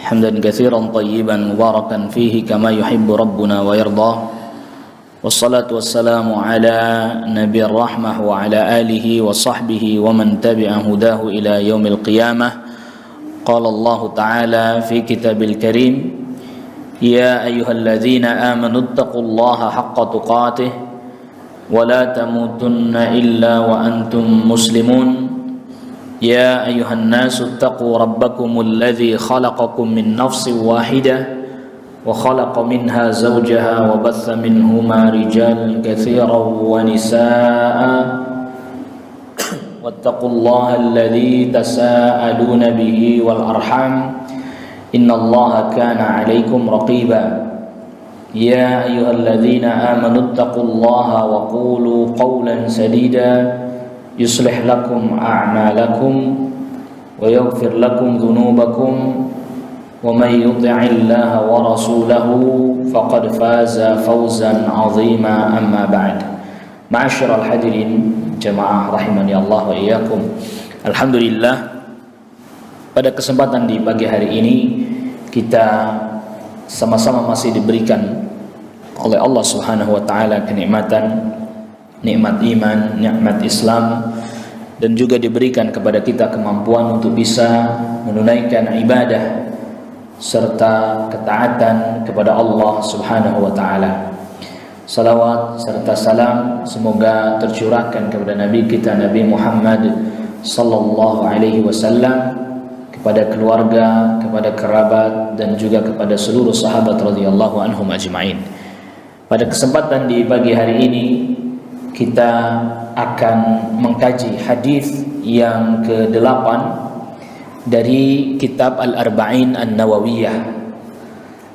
حمدا كثيرا طيبا مباركا فيه كما يحب ربنا ويرضى والصلاة والسلام على نبي الرحمة وعلى آله وصحبه ومن تبع هداه إلى يوم القيامة. قال الله تعالى في كتاب الكريم: يا أيها الذين آمنوا اتقوا الله حق تقاته ولا تموتن إلا وأنتم مسلمون. يا أيها الناس اتقوا ربكم الذي خلقكم من نفس واحدة وخلق منها زوجها وبث منهما رجالا كثيرا ونساء واتقوا الله الذي تساءلون به والأرحام إن الله كان عليكم رقيبا. يا أيها الذين آمنوا اتقوا الله وقولوا قولا سديدا يصلح لكم أعمالكم ويغفر لكم ذنوبكم ومن يطع الله ورسوله فقد فاز فوزا عظيما. أما بعد. معاشر الحاضرين jamaah rahimani Allah wa iyyakum. Alhamdulillah, pada kesempatan di pagi hari ini kita sama-sama masih diberikan oleh Allah Subhanahu wa taala kenikmatan, nikmat iman, nikmat Islam, dan juga diberikan kepada kita kemampuan untuk bisa menunaikan ibadah serta ketaatan kepada Allah Subhanahu wa taala. Salawat serta salam semoga tercurahkan kepada Nabi kita Nabi Muhammad sallallahu alaihi wasallam, kepada keluarga, kepada kerabat, dan juga kepada seluruh sahabat radhiyallahu anhum ajma'in. Pada kesempatan di pagi hari ini kita akan mengkaji hadis yang ke-8 dari kitab Al-Arba'in An-Nawawiyah,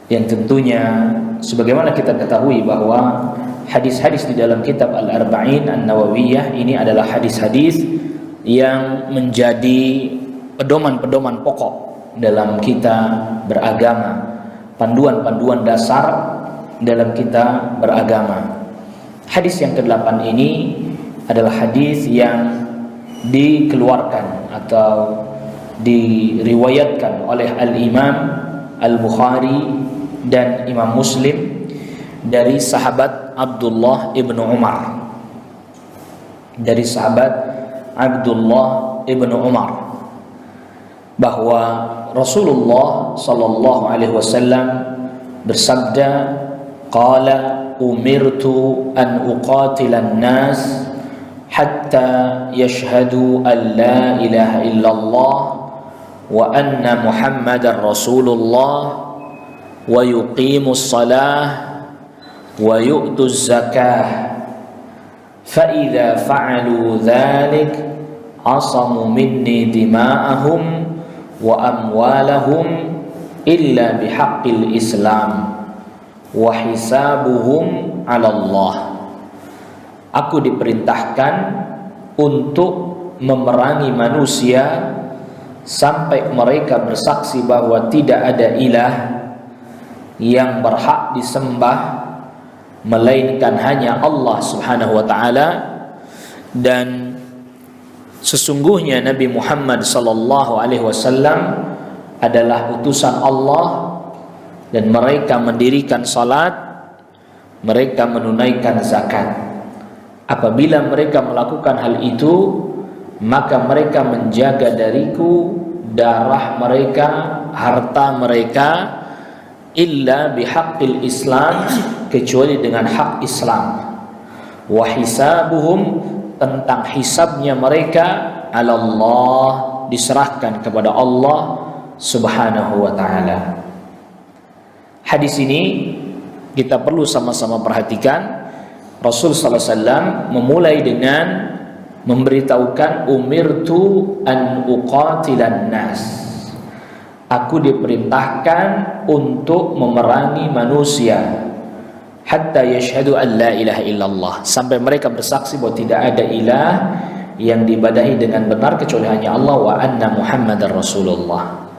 yang tentunya sebagaimana kita ketahui bahwa hadis-hadis di dalam kitab Al-Arba'in An-Nawawiyah ini adalah hadis-hadis yang menjadi pedoman-pedoman pokok dalam kita beragama, panduan-panduan dasar dalam kita beragama. Hadis yang ke-8 ini adalah hadis yang dikeluarkan atau diriwayatkan oleh Al-Imam Al-Bukhari dan Imam Muslim dari sahabat Abdullah ibnu Umar. Dari sahabat Abdullah ibnu Umar bahwa Rasulullah sallallahu alaihi wasallam bersabda, qala umirtu an uqatilan nas hatta yashhadu an la ilaha illallah wa anna muhammadar rasulullah wa yuqimus salah wa yu'tuz zakah fa idza fa'alu dhalik asamu minni dima'ahum wa amwalahum illa bihaqqil islam wa hisabuhum 'ala Allah. Aku diperintahkan untuk memerangi manusia sampai mereka bersaksi bahwa tidak ada ilah yang berhak disembah melainkan hanya Allah Subhanahu wa taala, dan sesungguhnya Nabi Muhammad sallallahu alaihi wasallam adalah utusan Allah, dan mereka mendirikan salat, mereka menunaikan zakat. Apabila mereka melakukan hal itu, maka mereka menjaga dariku darah mereka, harta mereka, illa bihaqqil Islam, kecuali dengan hak Islam. Wa hisabuhum, tentang hisabnya mereka, ala Allah, diserahkan kepada Allah Subhanahu wa taala. Hadis ini kita perlu sama-sama perhatikan. Rasul sallallahu alaihi wasallam memulai dengan memberitahukan umirtu an uqatilan nas. Aku diperintahkan untuk memerangi manusia hatta yashhadu an la ilaha illallah, sampai mereka bersaksi bahwa tidak ada ilah yang diibadahi dengan benar kecuali hanya Allah, wa anna muhammadar rasulullah.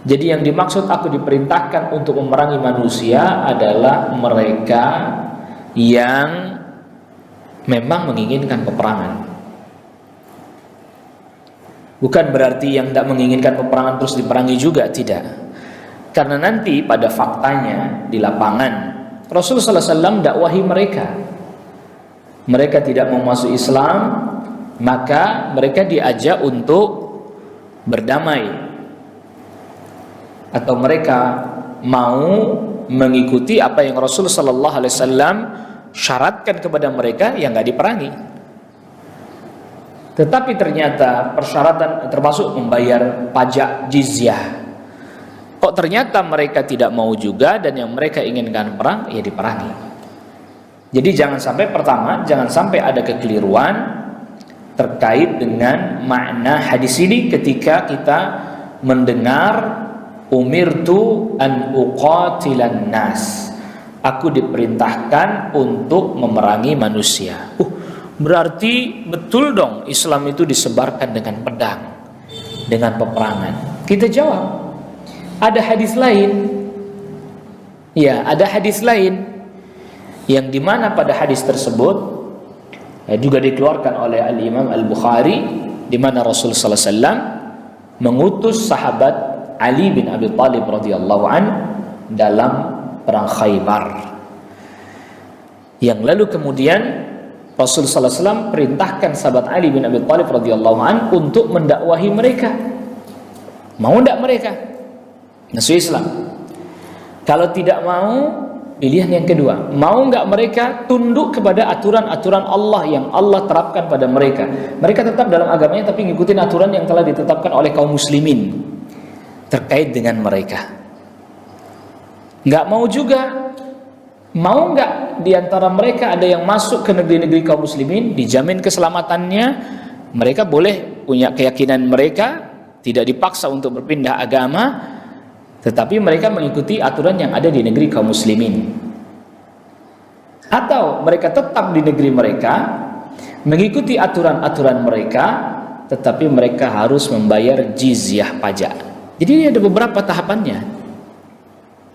Jadi yang dimaksud aku diperintahkan untuk memerangi manusia adalah mereka yang memang menginginkan peperangan. Bukan berarti yang tidak menginginkan peperangan terus diperangi juga, tidak. Karena nanti pada faktanya di lapangan Rasulullah SAW dakwahi mereka. Mereka tidak mau masuk Islam, maka mereka diajak untuk berdamai, atau mereka mau mengikuti apa yang Rasulullah SAW syaratkan kepada mereka, yang nggak diperangi. Tetapi ternyata persyaratan termasuk membayar pajak jizyah. Kok ternyata mereka tidak mau juga, dan yang mereka inginkan perang, ya diperangi. Jadi jangan sampai, pertama, jangan sampai ada kekeliruan terkait dengan makna hadis ini ketika kita mendengar umirtu an uqatilan nas. Aku diperintahkan untuk memerangi manusia. Berarti betul dong Islam itu disebarkan dengan pedang, dengan peperangan. Kita jawab, ada hadis lain. Ya, ada hadis lain yang dimana pada hadis tersebut juga dikeluarkan oleh Al-Imam Al-Bukhari, di mana Rasul sallallahu alaihi wasallam mengutus sahabat Ali bin Abi Thalib radhiyallahu an dalam perang Khaybar. Yang lalu kemudian Rasul sallallahu alaihi wasallam perintahkan sahabat Ali bin Abi Thalib radhiyallahu an untuk mendakwahi mereka. Mau enggak mereka masuk Islam? Kalau tidak mau, pilihan yang kedua, mau enggak mereka tunduk kepada aturan-aturan Allah yang Allah terapkan pada mereka. Mereka tetap dalam agamanya tapi ngikutin aturan yang telah ditetapkan oleh kaum muslimin terkait dengan mereka. Enggak mau juga, mau enggak diantara mereka ada yang masuk ke negeri-negeri kaum muslimin, dijamin keselamatannya, mereka boleh punya keyakinan mereka, tidak dipaksa untuk berpindah agama, tetapi mereka mengikuti aturan yang ada di negeri kaum muslimin. Atau mereka tetap di negeri mereka, mengikuti aturan-aturan mereka, tetapi mereka harus membayar jizyah pajak. Jadi ada beberapa tahapannya.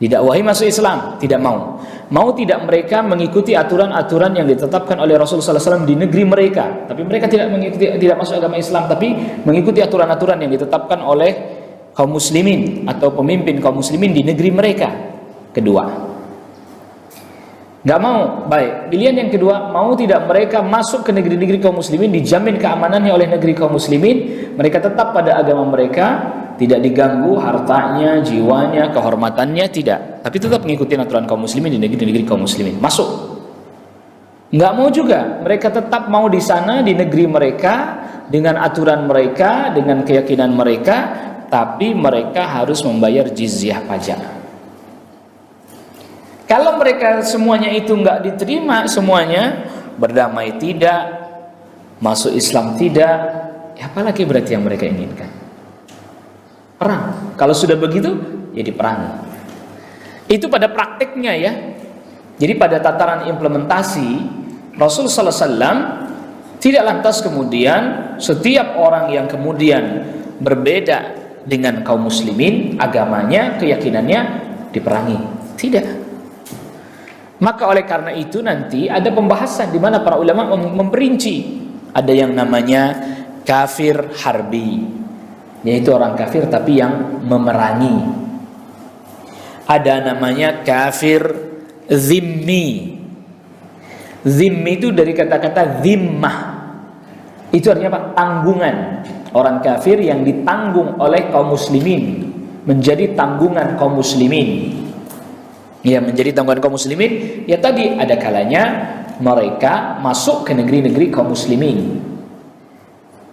Didakwahi masuk Islam, tidak mau. Mau tidak mereka mengikuti aturan-aturan yang ditetapkan oleh Rasulullah SAW di negeri mereka, tapi mereka tidak mengikuti, tidak masuk agama Islam, tapi mengikuti aturan-aturan yang ditetapkan oleh kaum muslimin atau pemimpin kaum muslimin di negeri mereka. Kedua, nggak mau. Baik, pilihan yang kedua, mau tidak mereka masuk ke negeri-negeri kaum muslimin, dijamin keamanannya oleh negeri kaum muslimin, mereka tetap pada agama mereka, tidak diganggu hartanya, jiwanya, kehormatannya, tidak, tapi tetap mengikuti aturan kaum muslimin di negeri-negeri kaum muslimin. Masuk. Nggak mau juga, mereka tetap mau di sana di negeri mereka dengan aturan mereka, dengan keyakinan mereka, tapi mereka harus membayar jizyah pajak. Kalau mereka semuanya itu nggak diterima, semuanya berdamai tidak, masuk Islam tidak, ya apalagi berarti yang mereka inginkan? Perang. Kalau sudah begitu, ya diperangi. Itu pada prakteknya ya. Jadi pada tataran implementasi, Rasul sallallahu alaihi wasallam tidak lantas kemudian setiap orang yang kemudian berbeda dengan kaum muslimin, agamanya, keyakinannya, diperangi. Tidak. Maka oleh karena itu nanti ada pembahasan di mana para ulama memperinci. Ada yang namanya kafir harbi, yaitu orang kafir tapi yang memerangi. Ada namanya kafir zimmi. Zimmi itu dari kata-kata zimmah. Itu artinya apa? Tanggungan. Orang kafir yang ditanggung oleh kaum muslimin, menjadi tanggungan kaum muslimin. Ya, menjadi tanggungan kaum muslimin. Ya tadi ada kalanya mereka masuk ke negeri-negeri kaum muslimin,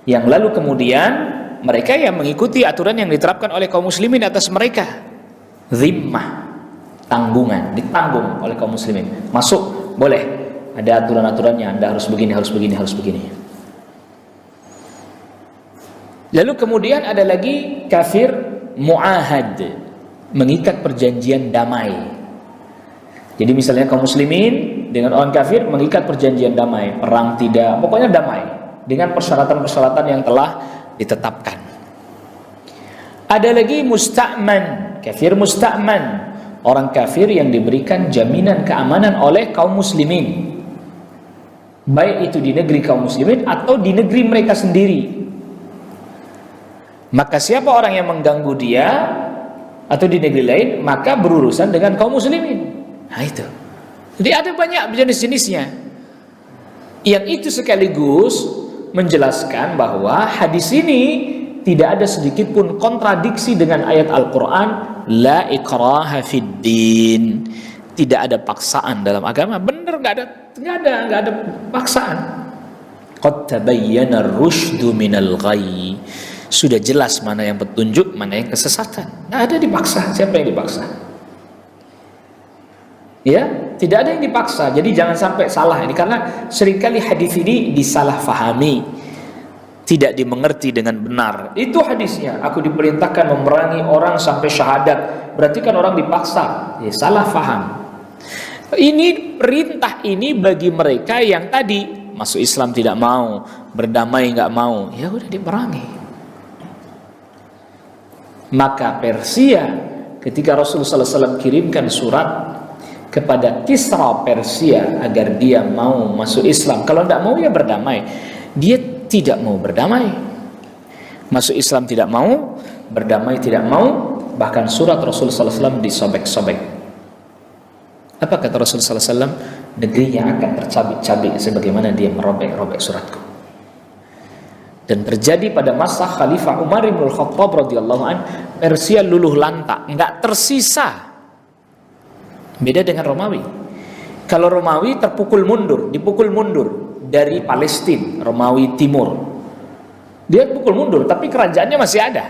yang lalu kemudian mereka yang mengikuti aturan yang diterapkan oleh kaum muslimin atas mereka. Zimmah, tanggungan, ditanggung oleh kaum muslimin. Masuk, boleh. Ada aturan-aturannya, Anda harus begini, harus begini, harus begini. Lalu kemudian ada lagi kafir mu'ahad, mengikat perjanjian damai. Jadi misalnya kaum muslimin dengan orang kafir mengikat perjanjian damai, perang tidak, pokoknya damai dengan persyaratan-persyaratan yang telah ditetapkan. Ada lagi musta'man, kafir musta'man, orang kafir yang diberikan jaminan keamanan oleh kaum muslimin, baik itu di negeri kaum muslimin atau di negeri mereka sendiri. Maka siapa orang yang mengganggu dia, atau di negeri lain, maka berurusan dengan kaum muslimin. Nah itu. Jadi ada banyak jenis-jenisnya. Yang itu sekaligus menjelaskan bahwa hadis ini tidak ada sedikit pun kontradiksi dengan ayat Al-Quran, la ikraha fid din. Tidak ada paksaan dalam agama. Benar, nggak ada paksaan. Qad tabayyana ar-rusydu minal ghayy. Sudah jelas mana yang petunjuk, mana yang kesesatan. Nggak ada dipaksa. Siapa yang dipaksa? Ya, tidak ada yang dipaksa. Jadi jangan sampai salah ini, karena seringkali hadis ini disalahfahami, tidak dimengerti dengan benar. Itu hadisnya, aku diperintahkan memerangi orang sampai syahadat. Berarti kan orang dipaksa. Ya, salah faham. Ini perintah ini bagi mereka yang tadi masuk Islam tidak mau, berdamai nggak mau, ya udah diperangi. Maka Persia, ketika Rasulullah SAW kirimkan surat kepada Kisra Persia agar dia mau masuk Islam, kalau tidak mau ya berdamai, dia tidak mau berdamai, masuk Islam tidak mau, berdamai tidak mau. Bahkan surat Rasulullah SAW disobek-sobek. Apa kata Rasulullah SAW? Negerinya akan tercabik-cabik sebagaimana dia merobek-robek suratku. Dan terjadi pada masa Khalifah Umar bin Khattab radhiyallahu an, Persia luluh lantak, nggak tersisa. Beda dengan Romawi. Kalau Romawi dipukul mundur dari Palestina, Romawi Timur. Dia pukul mundur, tapi kerajaannya masih ada.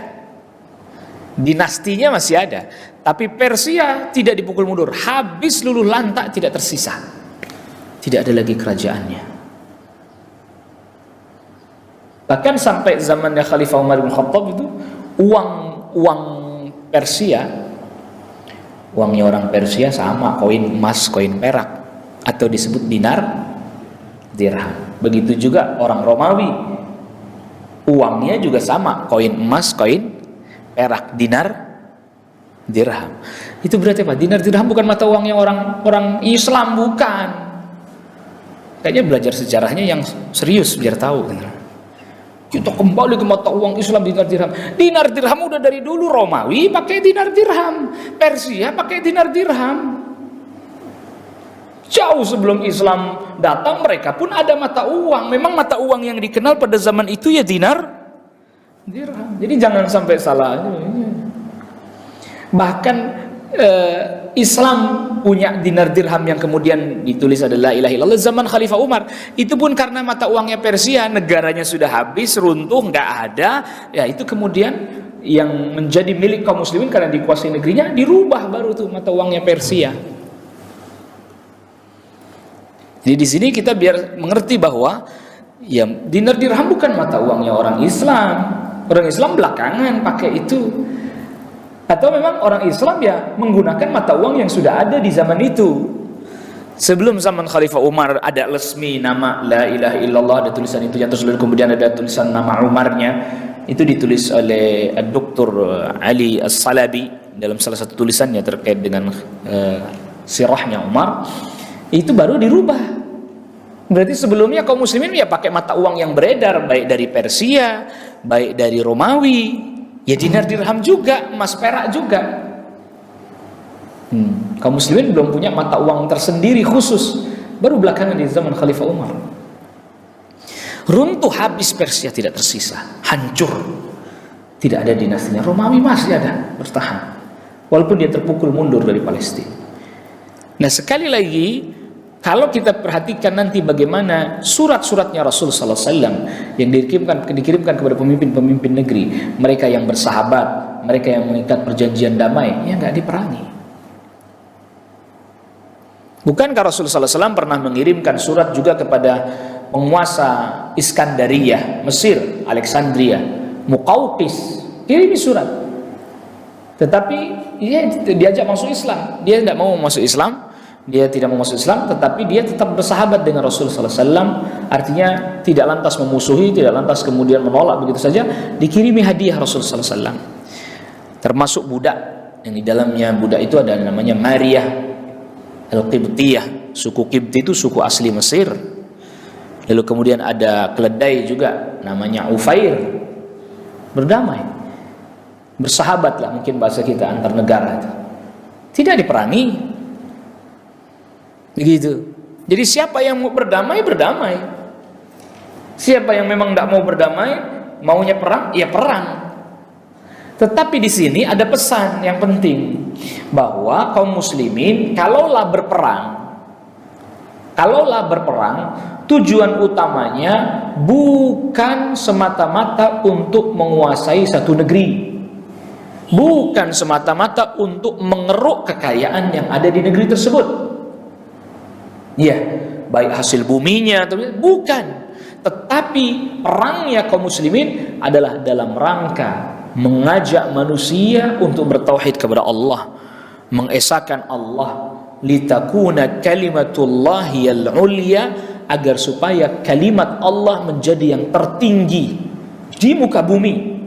Dinastinya masih ada. Tapi Persia tidak dipukul mundur, habis luluh lantak, tidak tersisa. Tidak ada lagi kerajaannya. Bahkan sampai zamannya Khalifah Umar bin Khattab itu uang Persia, uangnya orang Persia sama koin emas, koin perak, atau disebut dinar, dirham. Begitu juga orang Romawi, uangnya juga sama, koin emas, koin perak, dinar, dirham. Itu berarti apa? Dinar dirham bukan mata uangnya orang Islam, bukan. Kayaknya belajar sejarahnya yang serius biar tahu. Kita kembali ke mata uang Islam, dinar dirham. Dinar dirham udah dari dulu. Romawi pakai dinar dirham, Persia pakai dinar dirham. Jauh sebelum Islam datang, mereka pun ada mata uang. Memang mata uang yang dikenal pada zaman itu ya dinar dirham. Jadi jangan sampai salah. Bahkan Islam punya dinar dirham yang kemudian ditulis adalah la ilaha illallah zaman Khalifah Umar. Itu pun karena mata uangnya Persia, negaranya sudah habis, runtuh, nggak ada. Ya itu kemudian yang menjadi milik kaum muslimin karena dikuasai negerinya, dirubah baru tuh mata uangnya Persia. Jadi di sini kita biar mengerti bahwa ya dinar dirham bukan mata uangnya orang Islam. Orang Islam belakangan pakai itu. Atau memang orang Islam ya menggunakan mata uang yang sudah ada di zaman itu. Sebelum zaman Khalifah Umar ada resmi nama la ilaha illallah, ada tulisan itu, terus kemudian ada tulisan nama Umarnya. Itu ditulis oleh Dr. Ali As-Salabi dalam salah satu tulisannya terkait dengan sirahnya Umar. Itu baru dirubah. Berarti sebelumnya kaum muslimin ya pakai mata uang yang beredar, baik dari Persia, baik dari Romawi. Ya dinar dirham juga, emas perak juga. Kaum muslimin belum punya mata uang tersendiri khusus. Baru belakangan di zaman Khalifah Umar. Runtuh habis Persia, tidak tersisa, hancur. Tidak ada dinastinya. Romawi masih ada, bertahan. Walaupun dia terpukul mundur dari Palestina. Nah sekali lagi, kalau kita perhatikan nanti bagaimana surat-suratnya Rasul Sallallahu Alaihi Wasallam yang dikirimkan kepada pemimpin-pemimpin negeri, mereka yang bersahabat, mereka yang mengikat perjanjian damai, ya nggak diperangi. Bukankah Rasul Sallallahu Alaihi Wasallam pernah mengirimkan surat juga kepada penguasa Iskandariyah, Mesir, Alexandria, Muqawqis, kirimi surat. Tetapi dia diajak masuk Islam, dia tidak mau masuk Islam. Dia tidak mau masuk Islam, tetapi dia tetap bersahabat dengan Rasulullah SAW. Artinya tidak lantas memusuhi, tidak lantas kemudian menolak begitu saja. Dikirimi hadiah Rasulullah SAW, termasuk budak. Yang di dalamnya budak itu ada namanya Maria Al-Qibtiyah. Suku Qibti itu suku asli Mesir. Lalu kemudian ada keledai juga namanya Ufair. Berdamai. bersahabat lah mungkin bahasa kita antar negara itu. Tidak diperangi. Begitu. Jadi siapa yang mau berdamai, berdamai. Siapa yang memang tidak mau berdamai, maunya perang, ya perang. Tetapi di sini ada pesan yang penting, bahwa kaum muslimin kalaulah berperang, tujuan utamanya bukan semata-mata untuk menguasai satu negeri, bukan semata-mata untuk mengeruk kekayaan yang ada di negeri tersebut. Ya, baik hasil buminya atau bukan. Tetapi perangnya kaum muslimin adalah dalam rangka mengajak manusia untuk bertauhid kepada Allah, mengesahkan Allah, litakuna kalimatullahi al-ulya, agar supaya kalimat Allah menjadi yang tertinggi di muka bumi,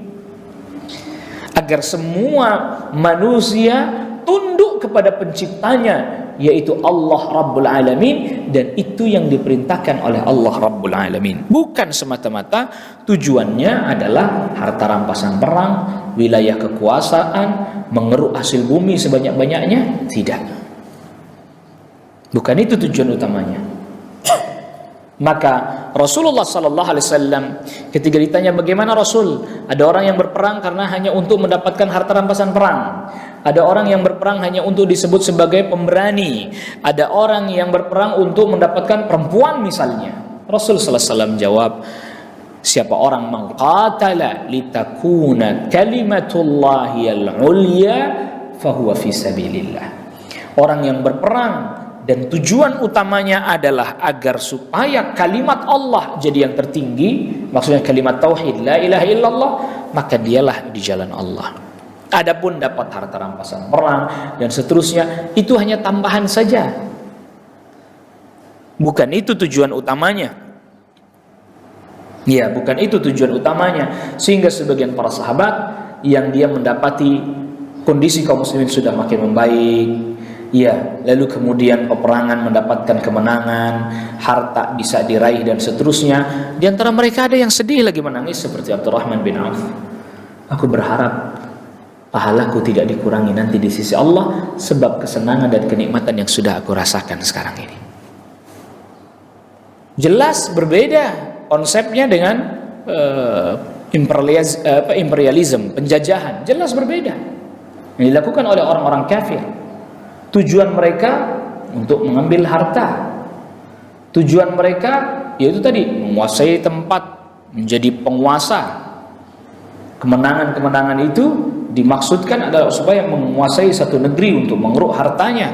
agar semua manusia tunduk kepada penciptanya, yaitu Allah Rabbul Alamin, dan itu yang diperintahkan oleh Allah Rabbul Alamin. Bukan semata-mata tujuannya adalah harta rampasan perang, wilayah kekuasaan, mengeruk hasil bumi sebanyak-banyaknya. Tidak. Bukan itu tujuan utamanya. Maka Rasulullah sallallahu alaihi wasallam ketika ditanya bagaimana Rasul, ada orang yang berperang karena hanya untuk mendapatkan harta rampasan perang, ada orang yang berperang hanya untuk disebut sebagai pemberani, ada orang yang berperang untuk mendapatkan perempuan misalnya. Rasul sallallahu alaihi wasallam jawab, siapa orang mengqatala litakuna kalimatullahi al-ulya fahuwa fi sabilillah. Orang yang berperang dan tujuan utamanya adalah agar supaya kalimat Allah jadi yang tertinggi, maksudnya kalimat tauhid la ilaha illallah, maka dialah di jalan Allah. Adapun dapat harta rampasan perang dan seterusnya, itu hanya tambahan saja, bukan itu tujuan utamanya. Ya, bukan itu tujuan utamanya. Sehingga sebagian para sahabat yang dia mendapati kondisi kaum muslimin sudah makin membaik, ya, lalu kemudian peperangan mendapatkan kemenangan, harta bisa diraih dan seterusnya. Di antara mereka ada yang sedih lagi menangis seperti Abdurrahman bin Auf. Aku berharap pahalaku tidak dikurangi nanti di sisi Allah sebab kesenangan dan kenikmatan yang sudah aku rasakan sekarang ini. Jelas berbeda konsepnya dengan imperialisme, penjajahan. Jelas berbeda yang dilakukan oleh orang-orang kafir. Tujuan mereka untuk mengambil harta. Tujuan mereka yaitu tadi menguasai tempat, menjadi penguasa. Kemenangan-kemenangan itu dimaksudkan adalah supaya menguasai satu negeri untuk mengeruk hartanya.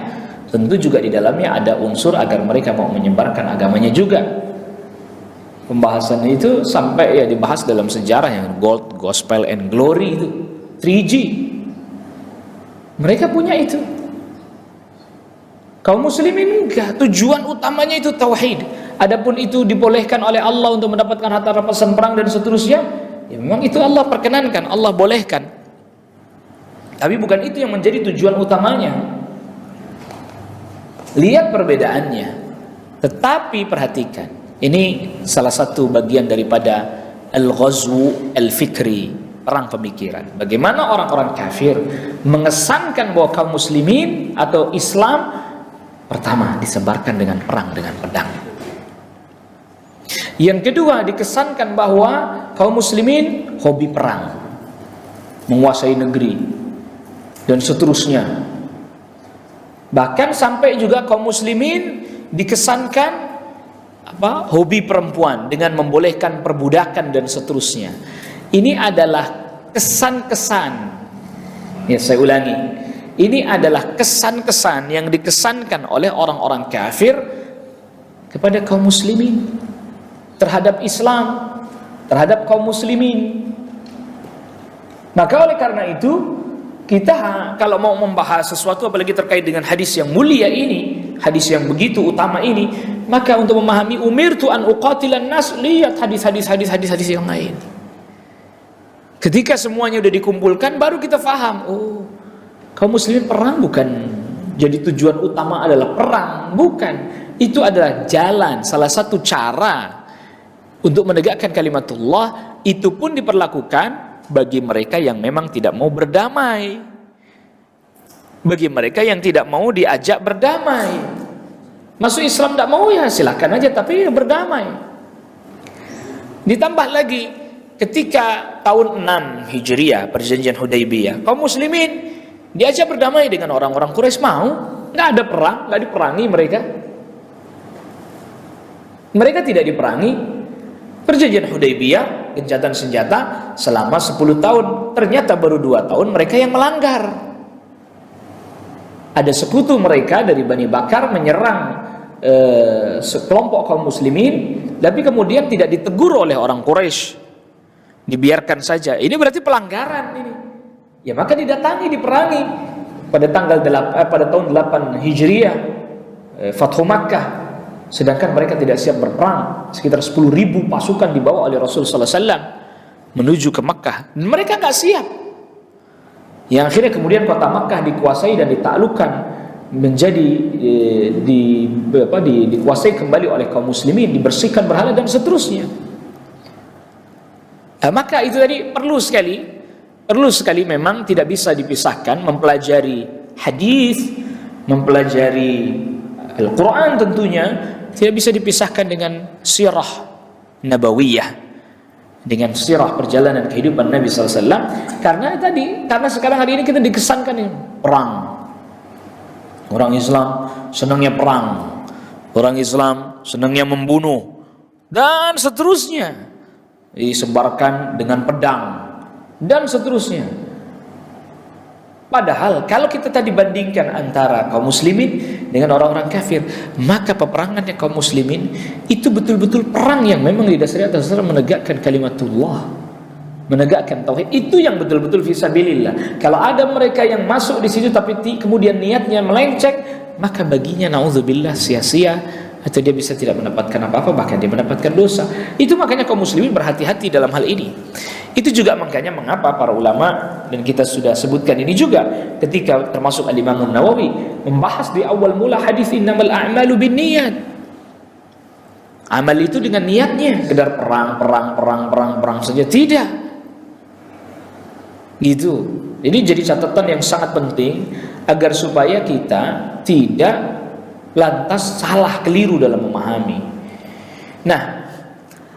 Tentu juga di dalamnya ada unsur agar mereka mau menyebarkan agamanya juga. Pembahasan itu sampai ya dibahas dalam sejarah yang gold, gospel, and glory itu 3G. Mereka punya itu. Kaum muslimin enggak, tujuan utamanya itu tauhid. Adapun itu dibolehkan oleh Allah untuk mendapatkan harta rampasan perang dan seterusnya, ya memang itu Allah perkenankan, Allah bolehkan. Tapi bukan itu yang menjadi tujuan utamanya. Lihat perbedaannya. Tetapi perhatikan, ini salah satu bagian daripada al-ghazwu al-fikri, perang pemikiran. Bagaimana orang-orang kafir mengesankan bahwa kaum muslimin atau Islam pertama disebarkan dengan perang, dengan pedang. Yang kedua dikesankan bahwa kaum muslimin hobi perang, menguasai negeri dan seterusnya. Bahkan sampai juga kaum muslimin dikesankan hobi perempuan dengan membolehkan perbudakan dan seterusnya. Ini adalah kesan-kesan. Ya, saya ulangi. Ini adalah kesan-kesan yang dikesankan oleh orang-orang kafir kepada kaum muslimin, terhadap Islam, terhadap kaum muslimin. Maka oleh karena itu, kita kalau mau membahas sesuatu apalagi terkait dengan hadis yang mulia ini, hadis yang begitu utama ini, maka untuk memahami umirtu an uqatilan nas, lihat hadis yang lain. Ketika semuanya sudah dikumpulkan, baru kita faham, oh, kaum muslimin perang bukan jadi tujuan utama adalah perang, bukan. Itu adalah jalan, salah satu cara untuk menegakkan kalimatullah. Itu pun diperlakukan bagi mereka yang memang tidak mau berdamai, bagi mereka yang tidak mau diajak berdamai. Masuk Islam tidak mau, ya silakan aja, tapi berdamai. Ditambah lagi ketika tahun 6 Hijriah perjanjian Hudaybiyah, kaum muslimin diajak berdamai dengan orang-orang Quraisy, mau, nggak ada perang, nggak diperangi mereka. Mereka tidak diperangi. Perjanjian Hudaybiyah, gencatan senjata selama 10 tahun. Ternyata baru 2 tahun mereka yang melanggar. Ada sekutu mereka dari Bani Bakar menyerang sekelompok kaum muslimin, tapi kemudian tidak ditegur oleh orang Quraisy, dibiarkan saja. Ini berarti pelanggaran ini. Ya maka didatangi, diperangi pada tahun 8 Hijriah, Fathu Makkah. Sedangkan mereka tidak siap berperang. Sekitar 10.000 pasukan dibawa oleh Rasul sallallahu alaihi wasallam menuju ke Makkah. Dan mereka nggak siap. Yang akhirnya kemudian kota Makkah dikuasai dan ditaklukkan, menjadi dikuasai kembali oleh kaum muslimin, dibersihkan berhala dan seterusnya. Maka itu tadi perlu sekali memang tidak bisa dipisahkan mempelajari hadis, mempelajari Al-Quran tentunya tidak bisa dipisahkan dengan sirah nabawiyah, dengan sirah perjalanan kehidupan Nabi SAW. Karena sekarang hari ini kita dikesankan ini perang. Orang Islam senangnya perang, orang Islam senangnya membunuh, dan seterusnya, disebarkan dengan pedang dan seterusnya. Padahal kalau kita tadi bandingkan antara kaum muslimin dengan orang-orang kafir, maka peperangannya kaum muslimin itu betul-betul perang yang memang didasari atas menegakkan kalimatullah, menegakkan tauhid. Itu yang betul-betul fisabilillah. Kalau ada mereka yang masuk di situ tapi kemudian niatnya melenceng, maka baginya naudzubillah sia-sia, atau dia bisa tidak mendapatkan apa-apa, bahkan dia mendapatkan dosa. Itu makanya kaum muslimin berhati-hati dalam hal ini. Itu juga makanya mengapa para ulama, dan kita sudah sebutkan ini juga ketika termasuk Al-Imam Nawawi membahas di awal mula hadis innamal a'malu binniyat. Amal itu dengan niatnya, sekedar perang saja tidak. Gitu. Jadi catatan yang sangat penting agar supaya kita tidak lantas salah keliru dalam memahami. Nah,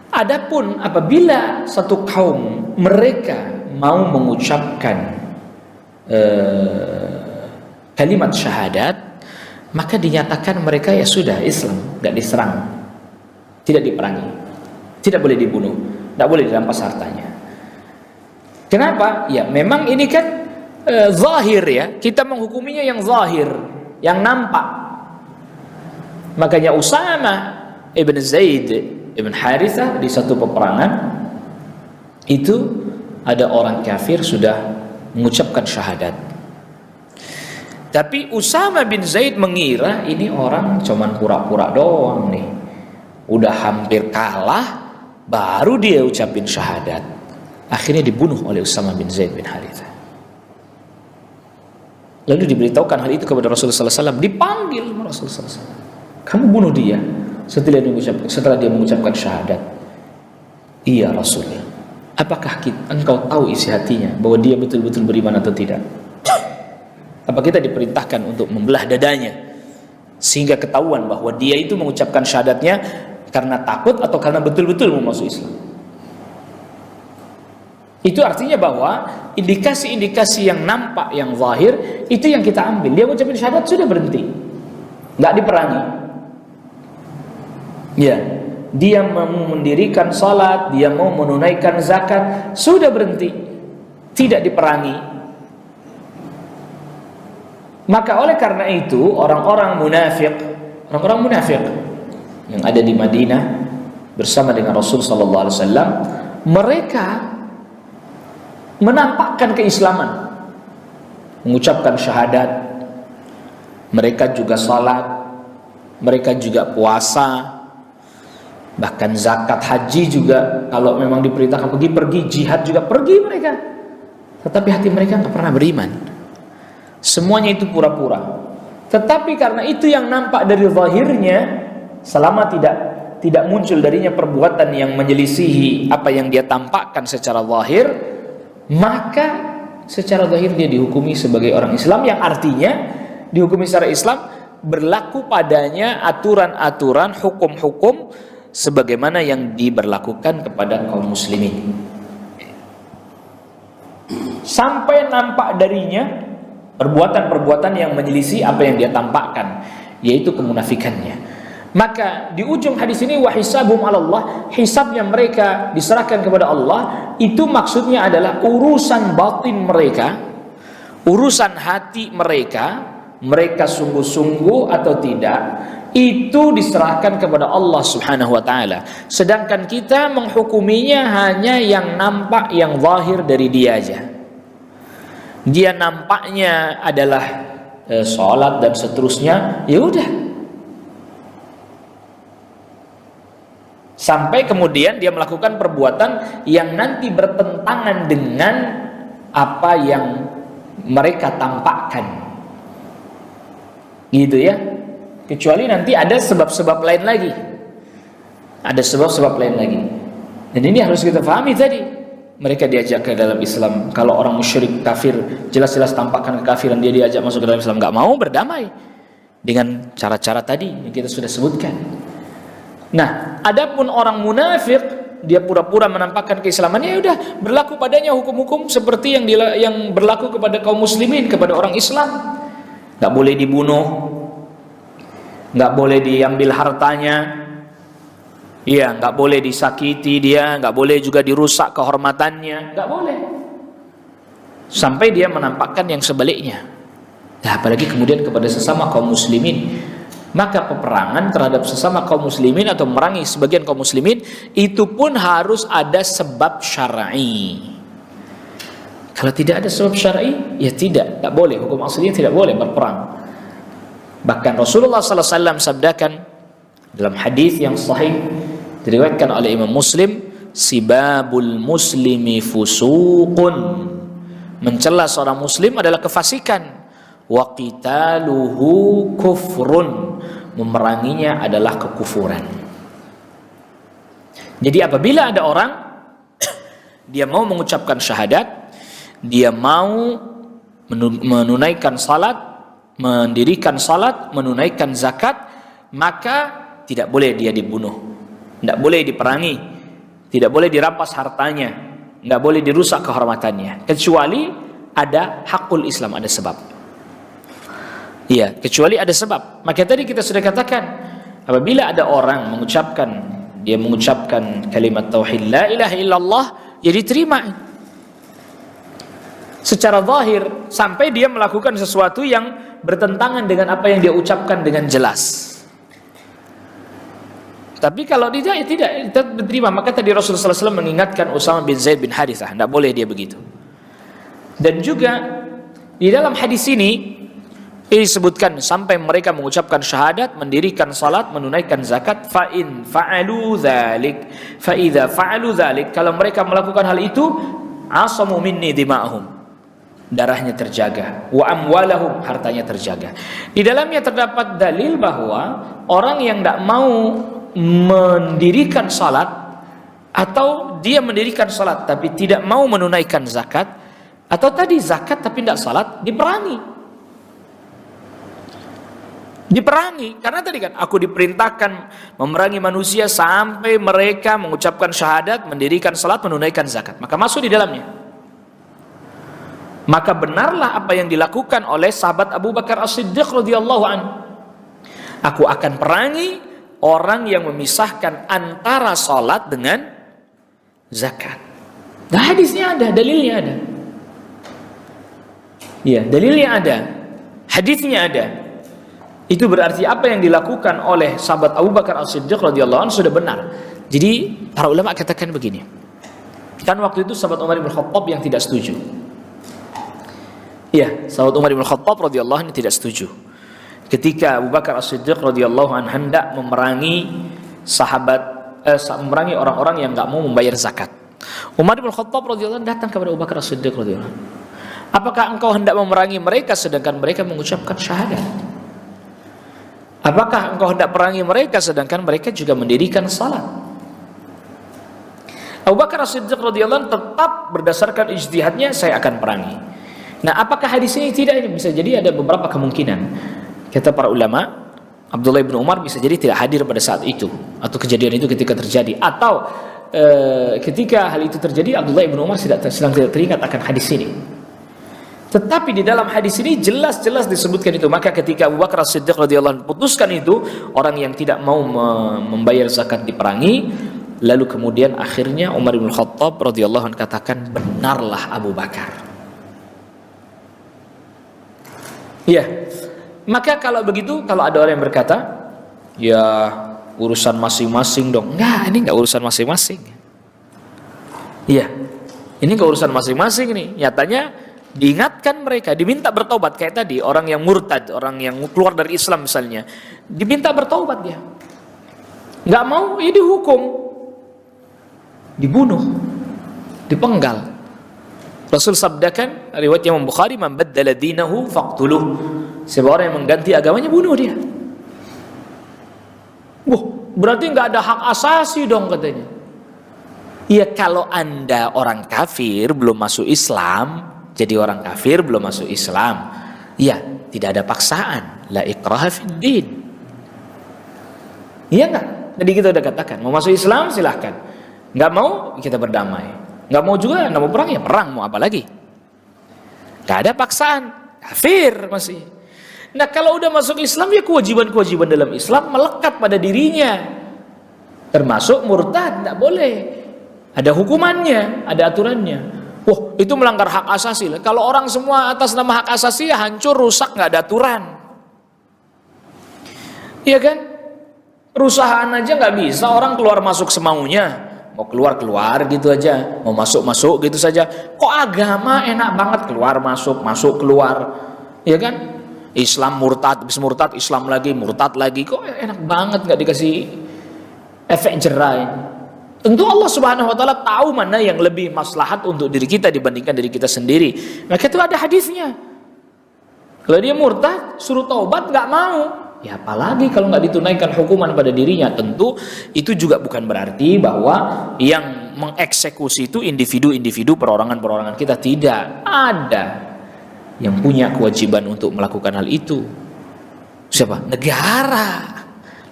adapun apabila satu kaum mereka mau mengucapkan kalimat syahadat, maka dinyatakan mereka ya sudah Islam, tidak diserang, tidak diperangi, tidak boleh dibunuh, tidak boleh dirampas hartanya. Kenapa? Ya memang ini kan zahir, ya, kita menghukuminya yang zahir, yang nampak. Makanya Usama ibn Zaid ibn Harithah di satu peperangan itu ada orang kafir sudah mengucapkan syahadat, tapi Usama bin Zaid mengira ini orang cuman pura-pura doang nih, udah hampir kalah baru dia ucapin syahadat. Akhirnya dibunuh oleh Usama bin Zaid bin Harithah. Lalu diberitahukan hal itu kepada Rasulullah SAW, dipanggil Rasulullah SAW, kamu bunuh dia setelah dia mengucapkan syahadat. Iya Rasulullah, apakah engkau tahu isi hatinya bahwa dia betul-betul beriman atau tidak? Apa kita diperintahkan untuk membelah dadanya sehingga ketahuan bahwa dia itu mengucapkan syahadatnya karena takut atau karena betul-betul mau masuk Islam? Itu artinya bahwa indikasi-indikasi yang nampak, yang zahir, itu yang kita ambil. Dia mengucapkan syahadat sudah berhenti, nggak diperangi. Ya, dia mau mendirikan salat, dia mau menunaikan zakat, sudah berhenti, tidak diperangi. Maka oleh karena itu orang-orang munafik yang ada di Madinah bersama dengan Rasul sallallahu alaihi wasallam, mereka menampakkan keislaman, mengucapkan syahadat, mereka juga salat, mereka juga puasa, bahkan zakat, haji juga. Kalau memang diperintahkan pergi jihad juga pergi mereka, tetapi hati mereka nggak pernah beriman. Semuanya itu pura-pura. Tetapi karena itu yang nampak dari zahirnya, selama tidak muncul darinya perbuatan yang menyelisihi apa yang dia tampakkan secara zahir, maka secara zahir dia dihukumi sebagai orang Islam, yang artinya dihukumi secara Islam berlaku padanya aturan-aturan, hukum-hukum sebagaimana yang diberlakukan kepada kaum muslimin. Sampai nampak darinya perbuatan-perbuatan yang menyelisih apa yang dia tampakkan, yaitu kemunafikannya. Maka di ujung hadis ini, wa hisabum 'alallah, hisabnya mereka diserahkan kepada Allah, itu maksudnya adalah urusan batin mereka, urusan hati mereka, mereka sungguh-sungguh atau tidak, itu diserahkan kepada Allah Subhanahu wa taala. Sedangkan kita menghukuminya hanya yang nampak, yang zahir dari dia aja. Dia nampaknya adalah sholat dan seterusnya, ya udah. Sampai kemudian dia melakukan perbuatan yang nanti bertentangan dengan apa yang mereka tampakkan, gitu ya. Kecuali nanti ada sebab-sebab lain lagi, ada sebab-sebab lain lagi. Dan ini harus kita pahami tadi. Mereka diajak ke dalam Islam. Kalau orang musyrik kafir, jelas-jelas tampakkan kekafiran, dia diajak masuk ke dalam Islam, nggak mau berdamai dengan cara-cara tadi yang kita sudah sebutkan. Nah, adapun orang munafik, dia pura-pura menampakkan keislamannya, ya udah, berlaku padanya hukum-hukum seperti yang berlaku kepada kaum muslimin, kepada orang Islam. Nggak boleh dibunuh, nggak boleh diambil hartanya, iya, nggak boleh disakiti dia, nggak boleh juga dirusak kehormatannya, nggak boleh. Sampai dia menampakkan yang sebaliknya. Nah, apalagi kemudian kepada sesama kaum muslimin. Maka peperangan terhadap sesama kaum muslimin atau memerangi sebagian kaum muslimin itu pun harus ada sebab syar'i. Kalau tidak ada sebab syar'i, ya tidak boleh, hukum aslinya tidak boleh berperang. Bahkan Rasulullah SAW sabdakan dalam hadis yang sahih diriwayatkan oleh Imam Muslim, sibabul muslimi fusuqun, mencela seorang muslim adalah kefasikan, wa qitaluhu kufrun, memeranginya adalah kekufuran. Jadi apabila ada orang dia mau mengucapkan syahadat, dia mau menunaikan salat, mendirikan salat, menunaikan zakat, maka tidak boleh dia dibunuh, tidak boleh diperangi, tidak boleh dirampas hartanya, tidak boleh dirusak kehormatannya, kecuali ada hakul Islam, ada sebab. Iya, kecuali ada sebab. Maka tadi kita sudah katakan, apabila ada orang mengucapkan kalimat tauhid la ilaha illallah, ya diterima secara zahir sampai dia melakukan sesuatu yang bertentangan dengan apa yang dia ucapkan dengan jelas. Tapi kalau tidak, ya tidak diterima. Maka tadi Rasulullah SAW mengingatkan Usama bin Zaid bin Harithah, tidak boleh dia begitu. Dan juga di dalam hadis ini disebutkan sampai mereka mengucapkan syahadat, mendirikan salat, menunaikan zakat, fa in fa'alu dzalik, fa idza fa'alu dzalik, kalau mereka melakukan hal itu, asamu minni dima'ahum, darahnya terjaga, wa amwalahum, hartanya terjaga. Di dalamnya terdapat dalil bahwa orang yang tidak mau mendirikan salat, atau dia mendirikan salat tapi tidak mau menunaikan zakat, atau tadi zakat tapi tidak salat, diperangi, karena tadi kan aku diperintahkan memerangi manusia sampai mereka mengucapkan syahadat, mendirikan salat, menunaikan zakat, maka masuk di dalamnya. Maka benarlah apa yang dilakukan oleh sahabat Abu Bakar As-Siddiq radhiyallahu anhu. Aku akan perangi orang yang memisahkan antara salat dengan zakat. Nah, hadisnya ada, dalilnya ada. Ya, dalilnya ada, hadisnya ada. Itu berarti apa yang dilakukan oleh sahabat Abu Bakar As-Siddiq radhiyallahu anhu sudah benar. Jadi para ulama katakan begini. Kan waktu itu sahabat Umar bin Khattab yang tidak setuju. Iya, sahabat Umar bin Khattab radhiyallahu anhu tidak setuju. Ketika Abu Bakar As-Siddiq radhiyallahu anhu hendak memerangi memerangi orang-orang yang enggak mau membayar zakat. Umar bin Khattab radhiyallahu anhu datang kepada Abu Bakar As-Siddiq radhiyallahu anhu. Apakah engkau hendak memerangi mereka sedangkan mereka mengucapkan syahadat? Apakah engkau hendak perangi mereka sedangkan mereka juga mendirikan salat? Abu Bakar As-Siddiq radhiyallahu anhu tetap berdasarkan ijtihadnya, saya akan perangi. Nah, apakah hadis ini tidak? Ini bisa jadi ada beberapa kemungkinan. Kata para ulama, Abdullah bin Umar bisa jadi tidak hadir pada saat itu, atau kejadian itu ketika terjadi, atau ketika hal itu terjadi Abdullah bin Umar sedang tidak teringat akan hadis ini. Tetapi di dalam hadis ini jelas-jelas disebutkan itu. Maka ketika Abu Bakar As-Siddiq radhiyallahu anhu putuskan itu, orang yang tidak mau membayar zakat diperangi, lalu kemudian akhirnya Umar bin Khattab radhiyallahu anhu katakan, benarlah Abu Bakar. Ya, maka kalau begitu, kalau ada orang yang berkata, ya urusan masing-masing dong. Enggak, ini enggak urusan masing-masing. Iya, ini enggak urusan masing-masing nih. Nyatanya diingatkan mereka, diminta bertobat. Kayak tadi, orang yang murtad, orang yang keluar dari Islam misalnya, diminta bertobat dia. Enggak mau, ya dihukum, dibunuh, dipenggal. Rasul sabdakan, riwayat Imam Bukhari, man baddala dinahu faqtuluh. Siapa orang yang mengganti agamanya, bunuh dia. Wah, berarti nggak ada hak asasi dong katanya. Ya kalau Anda orang kafir belum masuk Islam, jadi orang kafir belum masuk Islam, ya tidak ada paksaan, la ikraha fid din. Iya nggak? Tadi kita udah katakan, mau masuk Islam silahkan, nggak mau kita berdamai, nggak mau juga, nggak mau perang ya perang, mau apa lagi? Nggak ada paksaan, kafir masih. Nah kalau udah masuk Islam, ya kewajiban-kewajiban dalam Islam melekat pada dirinya, termasuk murtad, tidak boleh, ada hukumannya, ada aturannya. Wah, itu melanggar hak asasi. Kalau orang semua atas nama hak asasi, ya hancur, rusak, nggak ada aturan. Iya kan? Perusahaan aja nggak bisa orang keluar masuk semaunya, mau keluar gitu aja, mau masuk gitu saja. Kok agama enak banget, keluar masuk keluar, ya kan? Islam murtad, habis murtad Islam lagi, murtad lagi, kok enak banget, nggak dikasih efek jerai. Tentu Allah Subhanahu wa taala tahu mana yang lebih maslahat untuk diri kita dibandingkan diri kita sendiri. Maka itu ada hadisnya. Kalau dia murtad, suruh taubat nggak mau, ya apalagi kalau nggak ditunaikan hukuman pada dirinya. Tentu itu juga bukan berarti bahwa yang mengeksekusi itu individu-individu, perorangan-perorangan kita, tidak. Ada yang punya kewajiban untuk melakukan hal itu. Siapa? Negara,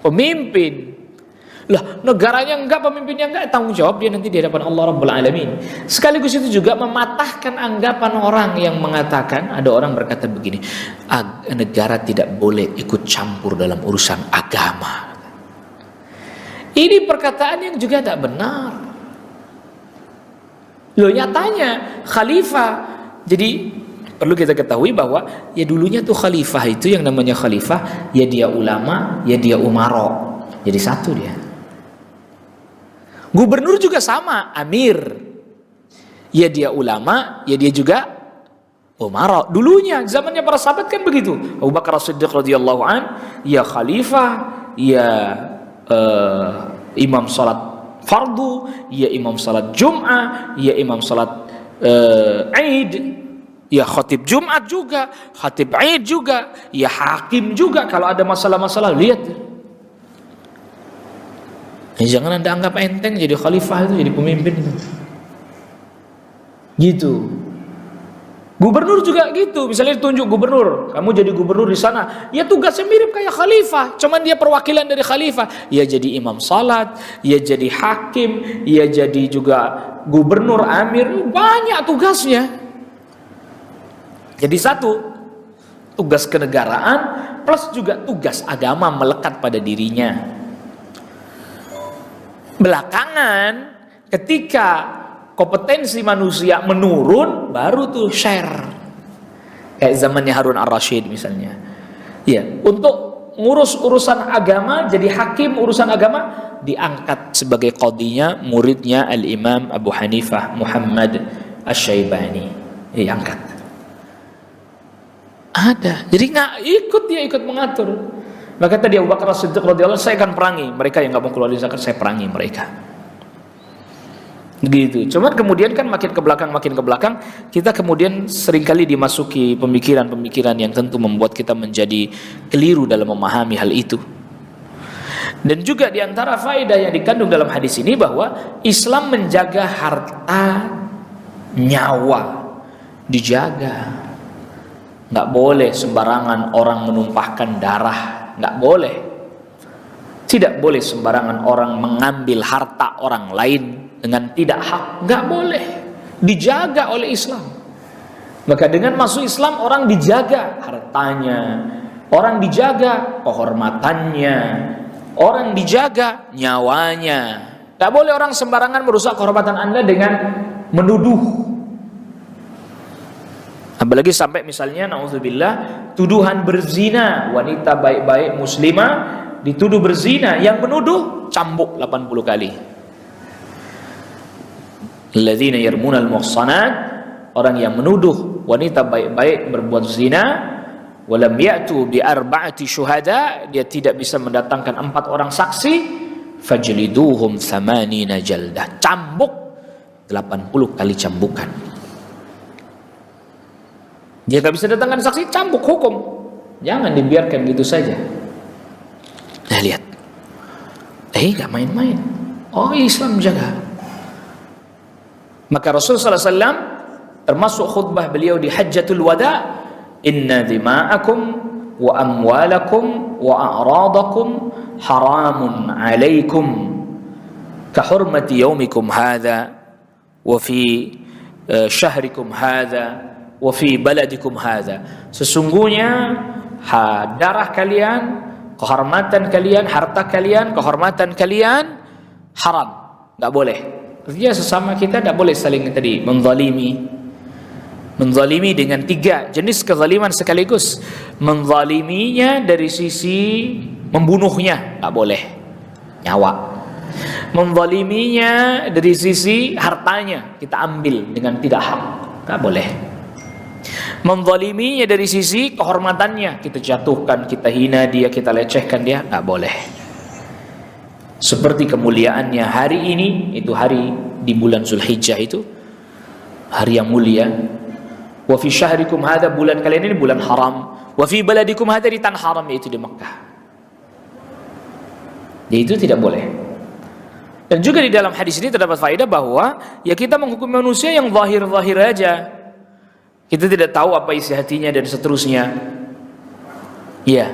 pemimpin. Lah, negaranya enggak, pemimpinnya enggak, tanggung jawab dia nanti di hadapan Allah Rabbul Alamin. Sekaligus itu juga mematahkan anggapan orang yang mengatakan, ada orang berkata begini, negara tidak boleh ikut campur dalam urusan agama. Ini perkataan yang juga tidak benar. Loh, nyatanya khalifah, jadi perlu kita ketahui bahwa ya dulunya tuh khalifah itu, yang namanya khalifah, ya dia ulama, ya dia umaro, jadi satu dia. Gubernur juga sama, amir, ya dia ulama, ya dia juga umaro. Dulunya zamannya para sahabat kan begitu. Abu Bakar As-Siddiq radhiyallahu an, ya khalifah, ya imam salat fardu, ya imam salat Jum'ah, ya imam salat Aid, ya khatib Jumat juga, khatib Aid juga, ya hakim juga kalau ada masalah-masalah. Lihat, jangan Anda anggap enteng jadi khalifah itu, jadi pemimpin itu. Gitu. Gubernur juga gitu, misalnya ditunjuk gubernur, kamu jadi gubernur di sana, ya tugasnya mirip kayak khalifah, cuman dia perwakilan dari khalifah. Ya jadi imam salat, ya jadi hakim, ya jadi juga gubernur, amir, banyak tugasnya. Jadi satu, tugas kenegaraan plus juga tugas agama melekat pada dirinya. Belakangan ketika kompetensi manusia menurun, baru tuh share. Kayak zamannya Harun Ar-Rasyid misalnya. Ya, untuk ngurus urusan agama, jadi hakim urusan agama, diangkat sebagai qadhinya muridnya Al-Imam Abu Hanifah Muhammad Asy-Syaibani. Diangkat. Ada. Jadi nggak ikut, dia ikut mengatur. Maka tadi Abu Bakar As-Siddiq radhiyallahu anhu, saya akan perangi mereka yang nggak mau keluarin zakat, saya perangi mereka. Gitu. Cuman kemudian kan makin ke belakang kita kemudian seringkali dimasuki pemikiran-pemikiran yang tentu membuat kita menjadi keliru dalam memahami hal itu. Dan juga di antara faedah yang dikandung dalam hadis ini bahwa Islam menjaga harta, nyawa, dijaga. Nggak boleh sembarangan orang menumpahkan darah, nggak boleh. Tidak boleh sembarangan orang mengambil harta orang lain dengan tidak hak, nggak boleh. Dijaga oleh Islam. Maka dengan masuk Islam orang dijaga hartanya, orang dijaga kehormatannya, orang dijaga nyawanya. Tidak boleh orang sembarangan merusak kehormatan Anda dengan menuduh. Apalagi sampai misalnya naudzubillah tuduhan berzina, wanita baik-baik muslimah dituduh berzina, yang menuduh cambuk 80 kali. Alladzina yarmunal muhsanat, orang yang menuduh wanita baik-baik berbuat zina, walam ya'tu bi arba'ati syuhada, dia tidak bisa mendatangkan 4 orang saksi, fajliduhum 80 jaldah, cambuk 80 kali cambukan. Dia tak bisa datangkan saksi, cambuk hukum. Jangan dibiarkan gitu saja. Nah lihat, gak main-main. Oh, Islam jaga. Maka Rasulullah SAW termasuk khutbah beliau di Hajjatul Wada, inna dima'akum wa amwalakum wa a'radakum haramun alaikum ka hurmati yaumikum hadha wa fi syahrikum hadha wa fi baladikum hadha. Sesungguhnya darah kalian, kehormatan kalian, harta kalian, kehormatan kalian haram, enggak boleh. Artinya sesama kita enggak boleh saling tadi menzalimi. Menzalimi dengan 3 jenis kezaliman sekaligus. Menzaliminya dari sisi membunuhnya, enggak boleh, nyawa. Menzaliminya dari sisi hartanya, kita ambil dengan tidak hak, enggak boleh. Menzaliminya dari sisi kehormatannya, kita jatuhkan, kita hina dia, kita lecehkan dia, nggak boleh. Seperti kemuliaannya hari ini, itu hari di bulan Zulhijjah, itu hari yang mulia. Wa fi syahrikum hadza, bulan kalian ini bulan haram. Wa fi baladikum hadza, di tanah haram, yaitu di Makkah. Itu tidak boleh. Dan juga di dalam hadis ini terdapat faedah bahwa ya kita menghukum manusia yang zahir-zahir aja. Kita tidak tahu apa isi hatinya dan seterusnya. Ya,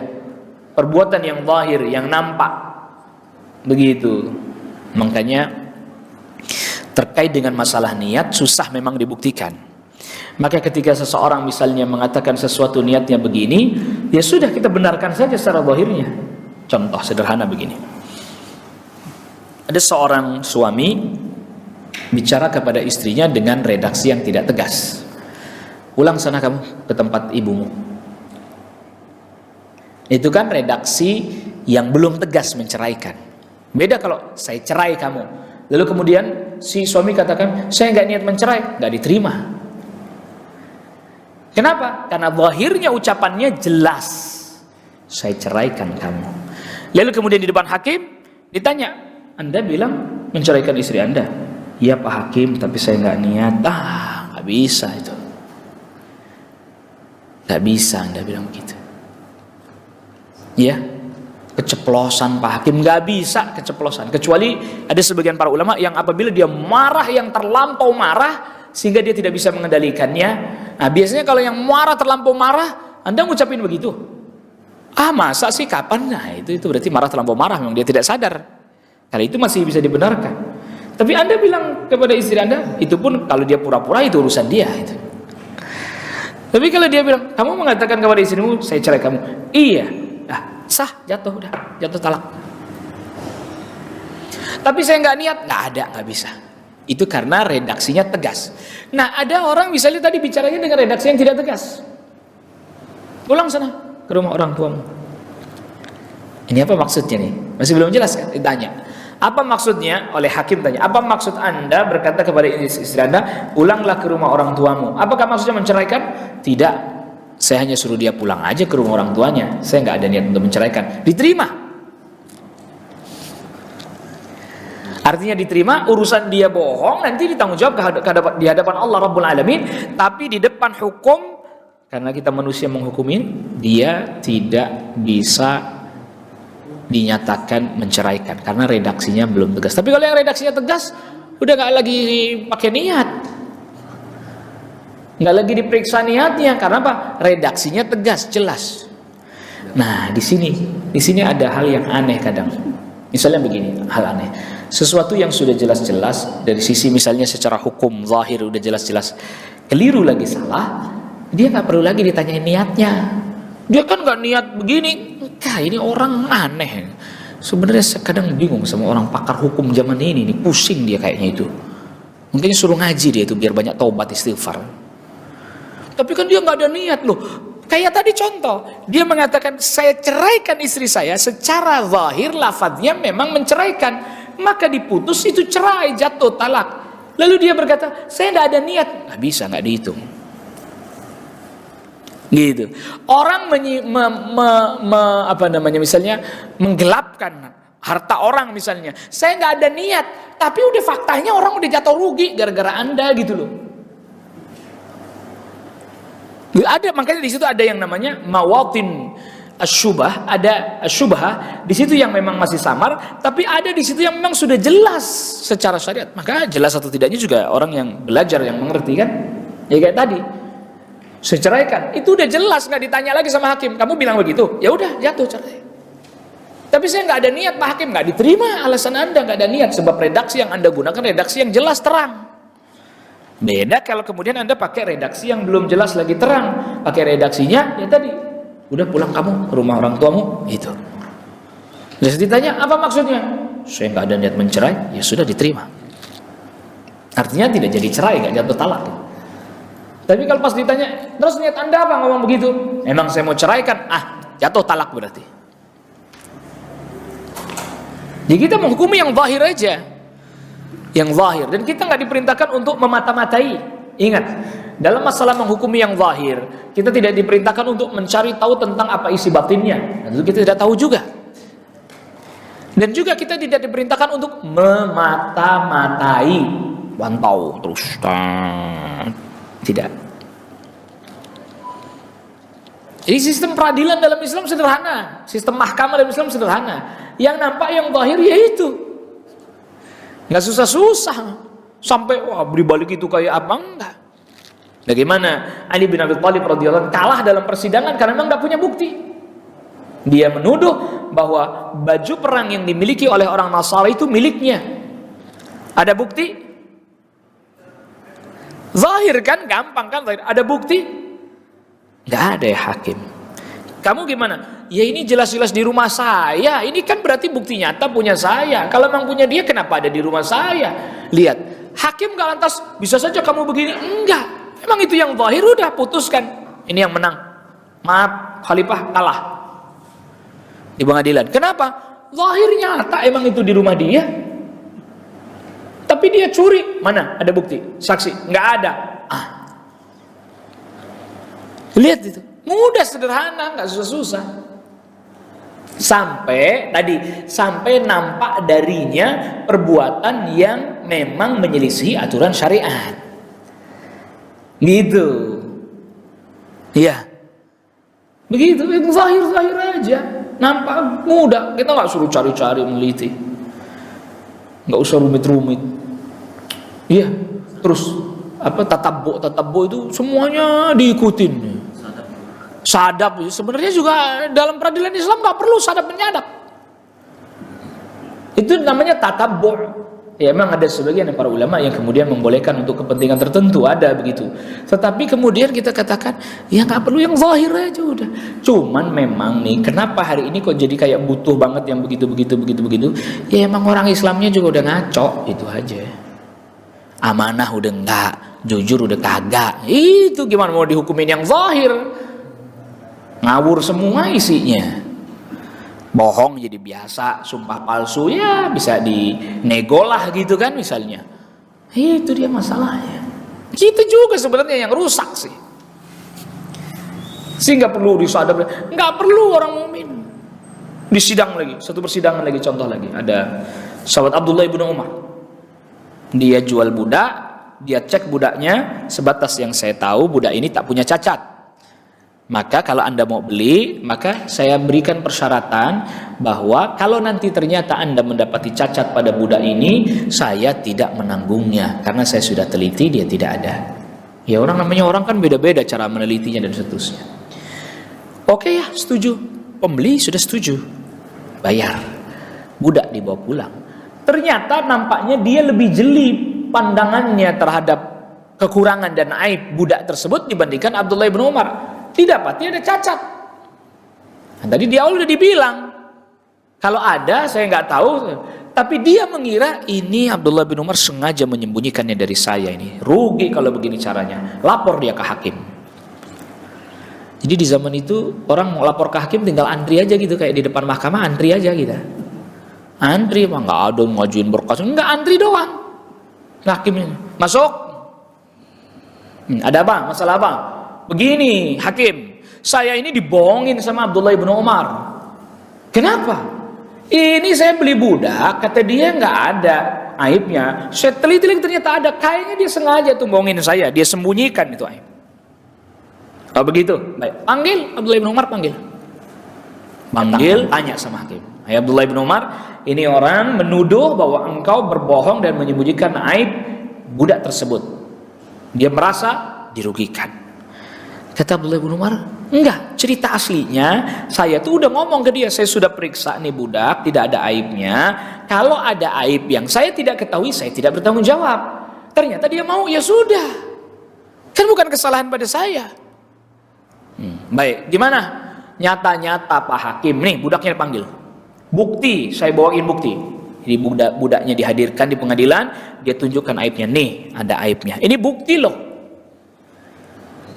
perbuatan yang zahir, yang nampak, begitu. Makanya terkait dengan masalah niat susah memang dibuktikan. Maka ketika seseorang misalnya mengatakan sesuatu niatnya begini, ya sudah kita benarkan saja secara zahirnya. Contoh sederhana begini. Ada seorang suami bicara kepada istrinya dengan redaksi yang tidak tegas. Pulang sana kamu ke tempat ibumu. Itu kan redaksi yang belum tegas menceraikan. Beda kalau saya cerai kamu, lalu kemudian si suami katakan saya nggak niat mencerai, nggak diterima. Kenapa? Karena zahirnya ucapannya jelas, saya ceraikan kamu. Lalu kemudian di depan hakim ditanya, Anda bilang menceraikan istri Anda? Iya Pak Hakim, tapi saya nggak niat. Nggak bisa itu. Gak bisa Anda bilang begitu. Ya, keceplosan Pak Hakim, gak bisa keceplosan. Kecuali ada sebagian para ulama yang apabila dia marah, yang terlampau marah sehingga dia tidak bisa mengendalikannya. Nah biasanya kalau yang marah, terlampau marah, Anda ngucapin begitu. Masa sih, kapan? Nah itu berarti marah terlampau marah, memang dia tidak sadar. Karena itu masih bisa dibenarkan. Tapi Anda bilang kepada istri Anda, itu pun kalau dia pura-pura itu urusan dia itu. Tapi kalau dia bilang, kamu mengatakan kepada istrimu, saya cerai kamu. Iya, sah, jatuh, jatuh talak. Tapi saya nggak niat, nggak ada, nggak bisa. Itu karena redaksinya tegas. Nah, ada orang misalnya tadi bicaranya dengan redaksi yang tidak tegas. Pulang sana ke rumah orang tuamu. Ini apa maksudnya nih? Masih belum jelas kan? Ditanya. Apa maksudnya? Oleh hakim tanya, apa maksud Anda berkata kepada istri Anda, pulanglah ke rumah orang tuamu? Apakah maksudnya menceraikan? Tidak, saya hanya suruh dia pulang aja ke rumah orang tuanya, saya nggak ada niat untuk menceraikan. Diterima. Artinya diterima, urusan dia bohong nanti ditanggung jawab di hadapan Allah Rabbul Alamin. Tapi di depan hukum, karena kita manusia menghukumi, dia tidak bisa dinyatakan menceraikan karena redaksinya belum tegas. Tapi kalau yang redaksinya tegas, udah nggak lagi pakai niat, nggak lagi diperiksa niatnya, karena apa? Redaksinya tegas, jelas. Nah, di sini ada hal yang aneh kadang. Misalnya begini, hal aneh. Sesuatu yang sudah jelas-jelas dari sisi misalnya secara hukum zahir udah jelas-jelas keliru lagi salah, dia nggak perlu lagi ditanyain niatnya. Dia kan nggak niat begini. Ini orang aneh. Sebenarnya saya kadang bingung sama orang pakar hukum zaman ini nih, pusing dia kayaknya itu. Mungkin suruh ngaji dia itu biar banyak taubat istighfar. Tapi kan dia nggak ada niat loh. Kayak tadi contoh, dia mengatakan saya ceraikan istri saya, secara zahir lafadznya memang menceraikan, maka diputus itu cerai, jatuh talak. Lalu dia berkata saya tidak ada niat, nggak bisa, nggak dihitung. Gitu. Orang misalnya menggelapkan harta orang misalnya, saya nggak ada niat, tapi udah faktanya orang udah jatuh rugi gara-gara Anda gitu loh. Ada, makanya di situ ada yang namanya mawatin asyubah, ada asyubah di situ yang memang masih samar, tapi ada di situ yang memang sudah jelas secara syariat. Maka jelas atau tidaknya juga orang yang belajar yang mengerti kan. Ya kayak tadi, saya ceraikan, itu udah jelas, nggak ditanya lagi sama hakim. Kamu bilang begitu, ya udah jatuh cerai. Tapi saya nggak ada niat, Pak Hakim, nggak diterima alasan Anda nggak ada niat, sebab redaksi yang Anda gunakan redaksi yang jelas terang. Beda kalau kemudian Anda pakai redaksi yang belum jelas lagi terang, pakai redaksinya ya tadi, udah pulang kamu ke rumah orang tuamu, gitu. Terus ditanya apa maksudnya? Saya nggak ada niat mencerai, ya sudah diterima. Artinya tidak jadi cerai, nggak jatuh talak. Tapi kalau pas ditanya, terus niat Anda apa ngomong begitu? Emang saya mau ceraikan, jatuh talak berarti. Jadi kita menghukumi yang zahir aja, yang zahir, dan kita nggak diperintahkan untuk memata-matai. Ingat, dalam masalah menghukumi yang zahir, kita tidak diperintahkan untuk mencari tahu tentang apa isi batinnya, dan itu kita tidak tahu juga. Dan juga kita tidak diperintahkan untuk memata-matai, pantau terus, tidak. Jadi sistem peradilan dalam Islam sederhana, sistem mahkamah dalam Islam sederhana. Yang nampak yang zahir yaitu, nggak susah-susah sampai berbalik itu kayak apa, enggak. Bagaimana Ali bin Abi Thalib radhiyallahu anhu kalah dalam persidangan karena memang nggak punya bukti. Dia menuduh bahwa baju perang yang dimiliki oleh orang Nasara itu miliknya. Ada bukti? Zahir kan, gampang kan? Ada bukti? Nggak ada ya hakim. Kamu gimana? Ya ini jelas-jelas di rumah saya. Ini kan berarti bukti nyata punya saya. Kalau memang punya dia, kenapa ada di rumah saya? Lihat, hakim nggak lantas bisa saja kamu begini. Enggak. Memang itu yang zahir, udah putuskan. Ini yang menang. Maaf, khalifah kalah di pengadilan. Kenapa? Zahir nyata emang itu di rumah dia. Tapi dia curi. Mana? Ada bukti? Saksi? Nggak ada. Lihat itu. Mudah, sederhana, nggak susah-susah. Sampai nampak darinya perbuatan yang memang menyelisihi aturan syariat. Gitu. Iya. Begitu, itu zahir-zahir aja. Nampak mudah. Kita nggak suruh cari-cari meneliti. Nggak usah rumit-rumit. Iya. Terus tatabbu itu semuanya diikutin. Sadap sebenarnya juga dalam peradilan Islam nggak perlu sadap menyadap. Itu namanya tatabbu. Ya memang ada sebagian para ulama yang kemudian membolehkan untuk kepentingan tertentu, ada begitu. Tetapi kemudian kita katakan ya nggak perlu yang zahir aja udah. Cuman memang nih kenapa hari ini kok jadi kayak butuh banget yang begitu. Ya emang orang Islamnya juga udah ngaco, itu aja. Amanah udah enggak, jujur udah kagak. Itu gimana mau dihukumin yang zahir? Ngawur semua isinya. Bohong jadi biasa, sumpah palsu ya bisa dinego lah gitu kan misalnya. Itu dia masalahnya. Kita juga sebenarnya yang rusak sih. Sehingga perlu disadap, nggak perlu orang mukmin. Di sidang lagi, satu persidangan lagi, contoh lagi. Ada sahabat Abdullah ibnu Umar. Dia jual budak, dia cek budaknya, sebatas yang saya tahu budak ini tak punya cacat. Maka kalau Anda mau beli, maka saya berikan persyaratan bahwa kalau nanti ternyata Anda mendapati cacat pada budak ini, saya tidak menanggungnya karena saya sudah teliti dia tidak ada. Ya orang namanya orang kan beda-beda cara menelitinya dan seterusnya. Oke ya, setuju. Pembeli sudah setuju. Bayar. Budak dibawa pulang. Ternyata nampaknya dia lebih jeli pandangannya terhadap kekurangan dan aib budak tersebut dibandingkan Abdullah bin Umar. Didapati ada cacat. Nah, tadi di awal udah dibilang kalau ada saya nggak tahu, tapi dia mengira ini Abdullah bin Umar sengaja menyembunyikannya dari saya ini. Rugi kalau begini caranya. Lapor dia ke hakim. Jadi di zaman itu orang mau lapor ke hakim tinggal antri aja gitu, kayak di depan mahkamah antri aja gitu. Antri mah nggak ada ngajuin berkas, nggak, antri doang. Hakimnya masuk. Ada apa? Masalah apa? Begini, hakim, saya ini dibohongin sama Abdullah bin Umar. Kenapa? Ini saya beli budak, kata dia nggak ada aibnya. Saya teliti ternyata ada. Kayaknya dia sengaja tuh bohongin saya, dia sembunyikan itu aib. Kalau begitu, baik, panggil Abdullah bin Umar, panggil, tanya sama hakim. Hai Abdullah bin Umar, ini orang menuduh bahwa engkau berbohong dan menyembunyikan aib budak tersebut. Dia merasa dirugikan. Kata Abdullah bin Umar, enggak, cerita aslinya saya tuh udah ngomong ke dia, saya sudah periksa nih budak, tidak ada aibnya. Kalau ada aib yang saya tidak ketahui, saya tidak bertanggung jawab. Ternyata dia mau, ya sudah, kan bukan kesalahan pada saya. Baik, gimana? Nyata-nyata Pak Hakim, nih budaknya dipanggil. Bukti, saya bawain bukti. Jadi budaknya dihadirkan di pengadilan, dia tunjukkan aibnya. Nih, ada aibnya. Ini bukti loh.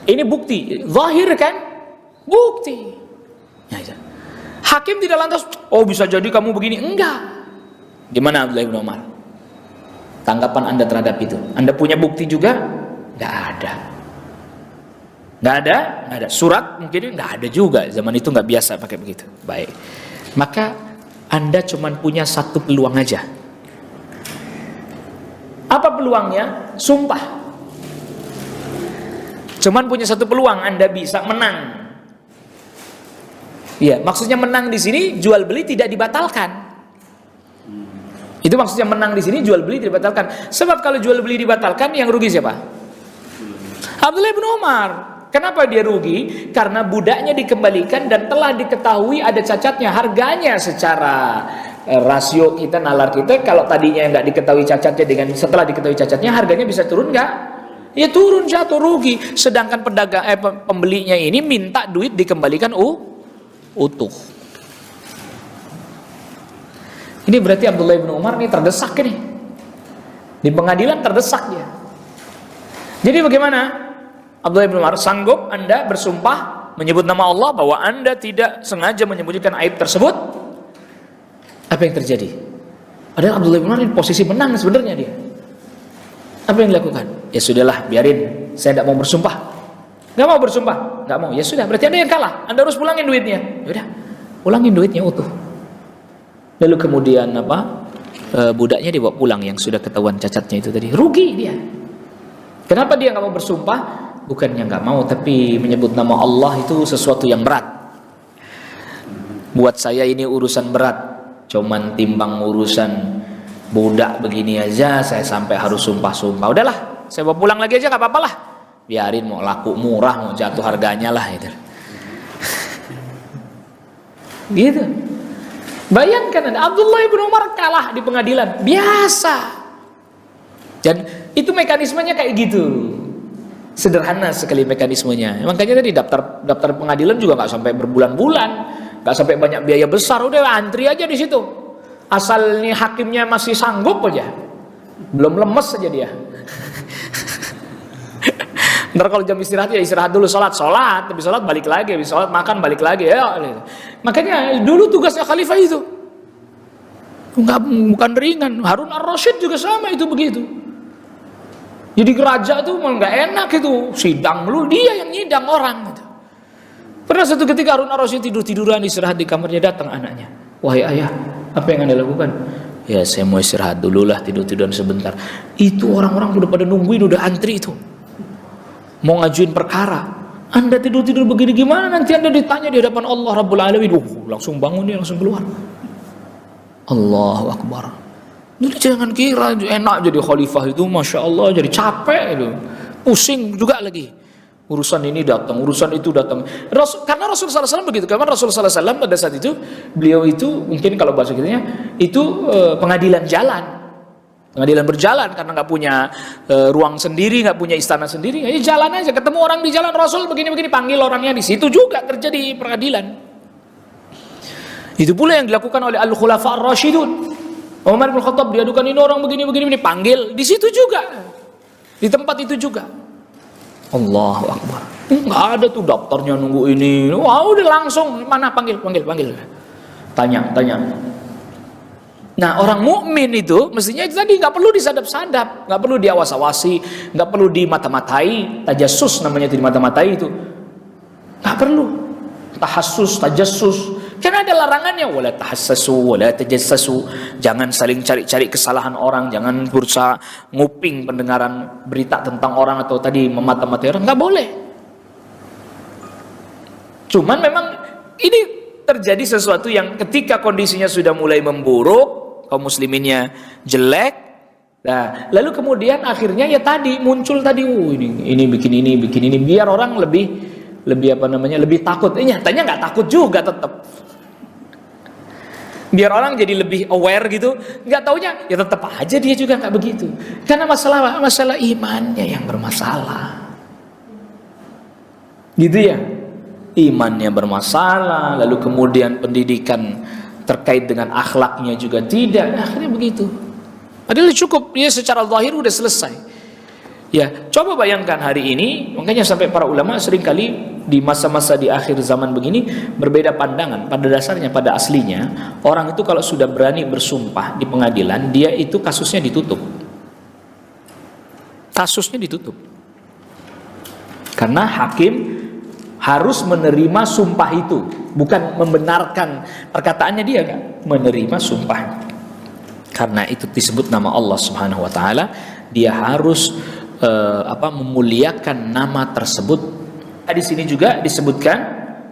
Ini bukti, zahir kan? Bukti. Ya. Hakim tidak lantas, oh bisa jadi kamu begini. Enggak. Gimana Abdullah bin Umar? Tanggapan Anda terhadap itu? Anda punya bukti juga? Enggak ada. Enggak ada? Enggak ada. Surat mungkin enggak ada juga. Zaman itu enggak biasa pakai begitu. Baik. Maka Anda cuma punya satu peluang aja. Apa peluangnya? Sumpah. Cuman punya satu peluang, Anda bisa menang. Iya, maksudnya menang di sini jual beli tidak dibatalkan. Itu maksudnya menang di sini jual beli tidak dibatalkan. Sebab kalau jual beli dibatalkan, yang rugi siapa? Abdullah bin Umar. Kenapa dia rugi? Karena budaknya dikembalikan dan telah diketahui ada cacatnya. Harganya secara rasio kita, nalar kita, kalau tadinya nggak diketahui cacatnya dengan setelah diketahui cacatnya, harganya bisa turun nggak? Ya turun, jatuh, rugi. Sedangkan pembelinya ini minta duit dikembalikan utuh. Ini berarti Abdullah bin Umar ini terdesak nih. Di pengadilan terdesak dia. Jadi bagaimana? Abdullah bin Umar, sanggup Anda bersumpah menyebut nama Allah bahwa Anda tidak sengaja menyembunyikan aib tersebut? Apa yang terjadi? Padahal Abdullah bin Umar di posisi menang sebenarnya dia. Apa yang dilakukan? Ya sudahlah, biarin. Saya tidak mau bersumpah. Nggak mau bersumpah? Nggak mau. Ya sudah, berarti Anda yang kalah. Anda harus pulangin duitnya. Ya udah, pulangin duitnya utuh. Lalu kemudian budaknya dibawa pulang yang sudah ketahuan cacatnya itu tadi. Rugi dia. Kenapa dia nggak mau bersumpah? Bukannya nggak mau, tapi menyebut nama Allah itu sesuatu yang berat. Buat saya ini urusan berat. Cuman timbang urusan budak begini aja saya sampai harus sumpah-sumpah. Udahlah, saya bawa pulang lagi aja, nggak apa-apa lah. Biarin, mau laku murah, mau jatuh harganya lah itu. Gitu. Bayangkan ada Abdullah bin Umar kalah di pengadilan, biasa. Dan itu mekanismenya kayak gitu. Sederhana sekali mekanismenya. Makanya tadi daftar pengadilan juga nggak sampai berbulan-bulan, nggak sampai banyak biaya besar. Udah antri aja di situ. Asal nih hakimnya masih sanggup aja, belum lemes aja dia. Ntar kalau jam istirahat ya istirahat dulu, sholat, habis sholat balik lagi, habis sholat makan balik lagi. Ya. Makanya dulu tugasnya khalifah itu bukan ringan. Harun ar-Rasyid juga sama itu begitu. Jadi raja tuh nggak enak itu, sidang dulu dia yang nyidang orang. Gitu. Pernah satu ketika Harun ar-Rasyid tiduran istirahat di kamarnya, datang anaknya. Wahai ayah, apa yang Anda lakukan? Ya saya mau istirahat dulu lah, tiduran sebentar. Itu orang-orang udah pada nungguin, udah antri itu. Mau ngajuin perkara. Anda tidur-tidur begini gimana nanti Anda ditanya di hadapan Allah Rabbul Alamin. Langsung bangun dia, langsung keluar. Allahu Akbar. Jadi jangan kira enak jadi khalifah itu, Masya Allah, jadi capek itu. Pusing juga lagi. Urusan ini datang, urusan itu datang. Karena Rasulullah SAW begitu. Karena Rasulullah SAW pada saat itu, beliau itu mungkin kalau bahasa kitanya, itu pengadilan jalan. Pengadilan berjalan karena nggak punya ruang sendiri, nggak punya istana sendiri. Ya jalan aja, ketemu orang di jalan, Rasul begini-begini, panggil orangnya di situ juga terjadi pengadilan. Itu pula yang dilakukan oleh Al-Khulafa Ar-Rasyidun. Umar bin Khattab diadukan ini orang begini-begini, panggil di situ juga, di tempat itu juga. Allahu Akbar. Nggak ada tuh daftarnya nunggu ini. Wah udah langsung mana panggil. Tanya. Nah orang mukmin itu mestinya tadi nggak perlu disadap-sadap, nggak perlu diawas-awasi, nggak perlu dimata-matai, tajassus namanya itu dimata-matai itu, nggak perlu tahassus, tajassus, karena ada larangannya, wala tahassasu, wala tajassasu, jangan saling cari-cari kesalahan orang, jangan berusaha nguping pendengaran berita tentang orang atau tadi memata-matai orang, nggak boleh. Cuman memang ini terjadi sesuatu yang ketika kondisinya sudah mulai memburuk, kaum musliminnya jelek, nah lalu kemudian akhirnya ya tadi muncul tadi ini bikin ini biar orang lebih lebih takut. Nyatanya nggak takut juga tetap, biar orang jadi lebih aware gitu, nggak taunya ya tetap aja dia juga nggak begitu, karena masalah imannya yang bermasalah gitu ya, imannya bermasalah, lalu kemudian pendidikan terkait dengan akhlaknya juga tidak, akhirnya begitu. Padahal cukup dia secara zahir udah selesai. Ya, coba bayangkan hari ini, makanya sampai para ulama seringkali di masa-masa di akhir zaman begini berbeda pandangan. Pada dasarnya, pada aslinya, orang itu kalau sudah berani bersumpah di pengadilan, dia itu kasusnya ditutup. Kasusnya ditutup. Karena hakim harus menerima sumpah itu, bukan membenarkan perkataannya dia, kan? Menerima sumpah. Karena itu disebut nama Allah Subhanahu wa taala, dia harus memuliakan nama tersebut. Di sini juga disebutkan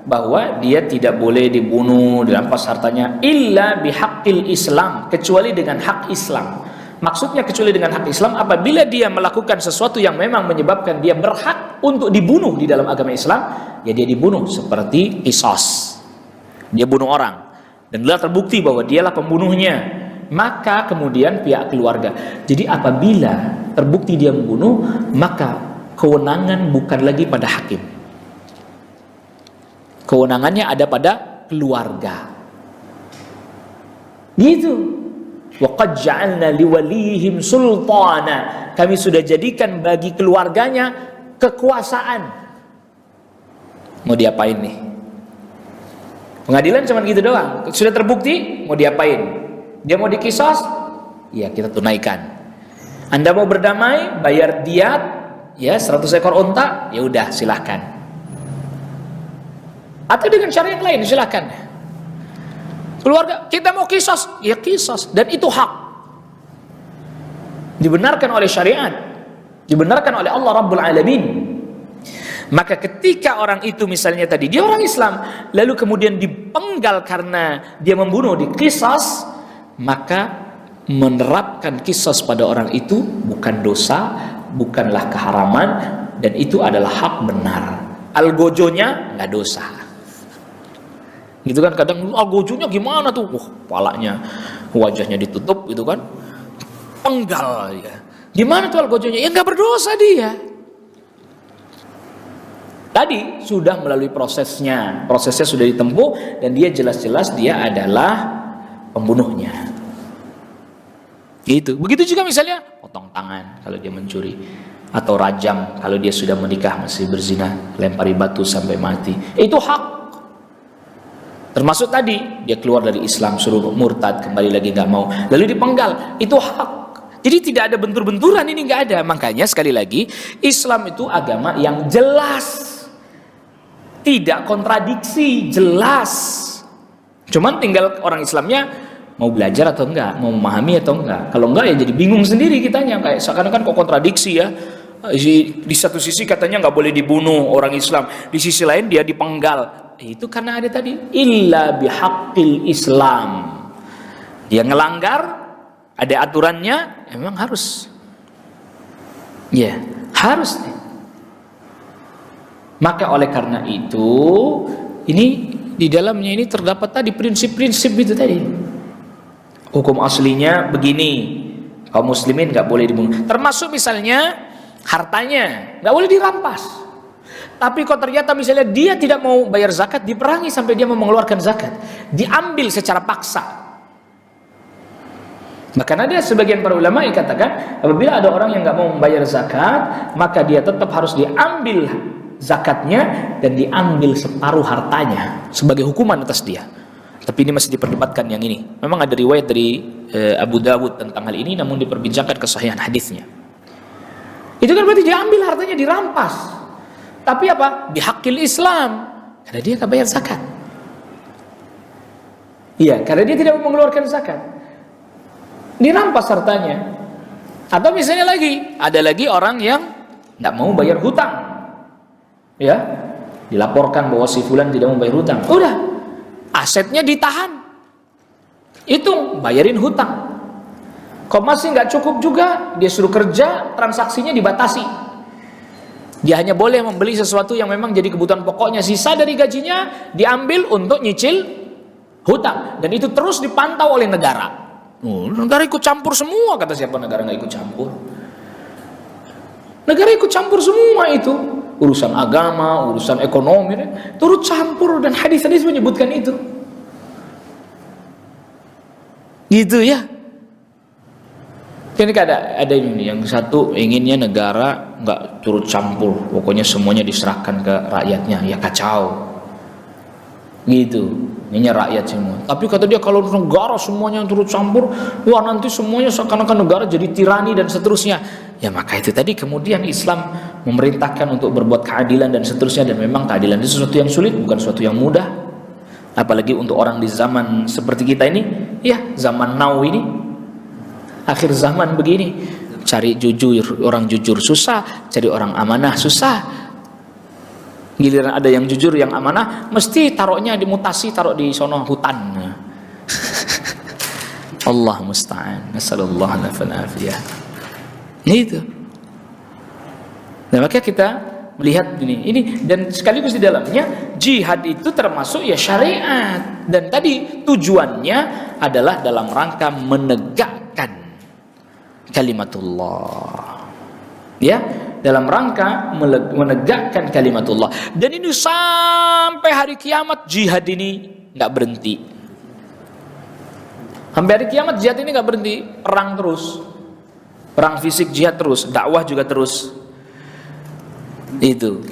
bahwa dia tidak boleh dibunuh, dirampas hartanya illa bihaqqil Islam, kecuali dengan hak Islam. Maksudnya kecuali dengan hak Islam apabila dia melakukan sesuatu yang memang menyebabkan dia berhak untuk dibunuh di dalam agama Islam, ya dia dibunuh seperti qisas. Dia bunuh orang dan telah terbukti bahwa dialah pembunuhnya, maka kemudian pihak keluarga. Jadi apabila terbukti dia membunuh, maka kewenangan bukan lagi pada hakim. Kewenangannya ada pada keluarga. Gitu. Wa qad ja'alna liwalihim sultana. Kami sudah jadikan bagi keluarganya kekuasaan. Mau diapain nih? Pengadilan cuma gitu doang. Sudah terbukti, mau diapain? Dia mau dikisos? Ya kita tunaikan. Anda mau berdamai, bayar diat, ya 100 ekor unta, ya udah silahkan. Atau dengan cara yang lain silahkan. Keluarga, kita mau kisos, ya kisos, dan itu hak. Dibenarkan oleh syariat, dibenarkan oleh Allah Rabbul Alamin. Maka ketika orang itu misalnya tadi dia orang Islam, lalu kemudian dipenggal karena dia membunuh, dikisas, maka menerapkan kisos pada orang itu bukan dosa, bukanlah keharaman, dan itu adalah hak benar. Algojonya nggak dosa. Gitu kan, kadang algojonya gimana tuh? Kepalanya, wajahnya ditutup gitu kan, penggal ya. Gimana tuh algojonya? Ya nggak berdosa dia. Tadi sudah melalui prosesnya sudah ditempuh dan dia jelas-jelas dia adalah pembunuhnya. Gitu. Begitu juga misalnya potong tangan kalau dia mencuri, atau rajam kalau dia sudah menikah masih berzina, lempari batu sampai mati. Itu hak. Termasuk tadi dia keluar dari Islam, suruh murtad, kembali lagi nggak mau, lalu dipenggal, itu hak. Jadi tidak ada bentur-benturan, ini nggak ada. Makanya sekali lagi Islam itu agama yang jelas, tidak kontradiksi, jelas. Cuman tinggal orang Islamnya mau belajar atau enggak, mau memahami atau enggak. Kalau enggak ya jadi bingung sendiri kitanya, kayak seakan-akan kok kontradiksi ya. Di satu sisi katanya nggak boleh dibunuh orang Islam, di sisi lain dia dipenggal. Itu karena ada tadi illa bihaqqil Islam. Dia ngelanggar, ada aturannya, memang harus. Ya, harus. Maka oleh karena itu, ini di dalamnya ini terdapat tadi prinsip-prinsip itu tadi. Hukum aslinya begini, kaum muslimin nggak boleh dibunuh. Termasuk misalnya hartanya nggak boleh dirampas. Tapi kok ternyata misalnya dia tidak mau bayar zakat, diperangi sampai dia mau mengeluarkan zakat, diambil secara paksa. Bahkan ada sebagian para ulama yang katakan, apabila ada orang yang nggak mau membayar zakat, maka dia tetap harus diambil zakatnya dan diambil separuh hartanya sebagai hukuman atas dia. Tapi ini masih diperdebatkan yang ini. Memang ada riwayat dari Abu Dawud tentang hal ini, namun diperbincangkan kesahihan hadisnya. Itu kan berarti diambil hartanya, dirampas. Tapi apa? Bihaqqil Islam, karena dia nggak bayar zakat. Iya, karena dia tidak mau mengeluarkan zakat, dirampas hartanya. Atau misalnya lagi, ada lagi orang yang nggak mau bayar hutang, ya, dilaporkan bahwa si fulan tidak mau bayar hutang. Udah, asetnya ditahan, hitung, bayarin hutang. Kok masih nggak cukup juga, dia suruh kerja, transaksinya dibatasi. Dia hanya boleh membeli sesuatu yang memang jadi kebutuhan pokoknya. Sisa dari gajinya diambil untuk nyicil hutang, dan itu terus dipantau oleh negara. Negara ikut campur semua. Kata siapa negara nggak ikut campur? Negara ikut campur semua itu. Urusan agama, urusan ekonomi, turut campur, dan hadis-hadis menyebutkan itu. Gitu ya. Ini ada ini, yang satu inginnya negara nggak turut campur, pokoknya semuanya diserahkan ke rakyatnya, ya kacau. Gitu, ini rakyat semua. Tapi kata dia kalau negara semuanya yang turut campur, wah nanti semuanya seakan-akan negara jadi tirani dan seterusnya. Ya maka itu tadi kemudian Islam memerintahkan untuk berbuat keadilan dan seterusnya, dan memang keadilan itu sesuatu yang sulit, bukan sesuatu yang mudah. Apalagi untuk orang di zaman seperti kita ini, ya zaman now ini. Akhir zaman begini, cari jujur, orang jujur susah, cari orang amanah susah. Giliran ada yang jujur, yang amanah, mesti taruhnya dimutasi, taruh di sono hutan. Allah musta'an. Nasallallahu alaihi. Itu. Nah, maka kita melihat ini dan sekaligus di dalamnya jihad itu termasuk ya syariat, dan tadi tujuannya adalah dalam rangka menegakkan kalimatullah, ya, dalam rangka menegakkan kalimatullah. Dan ini sampai hari kiamat jihad ini nggak berhenti. Sampai hari kiamat jihad ini nggak berhenti, perang terus, perang fisik, jihad terus, dakwah juga terus. Itu.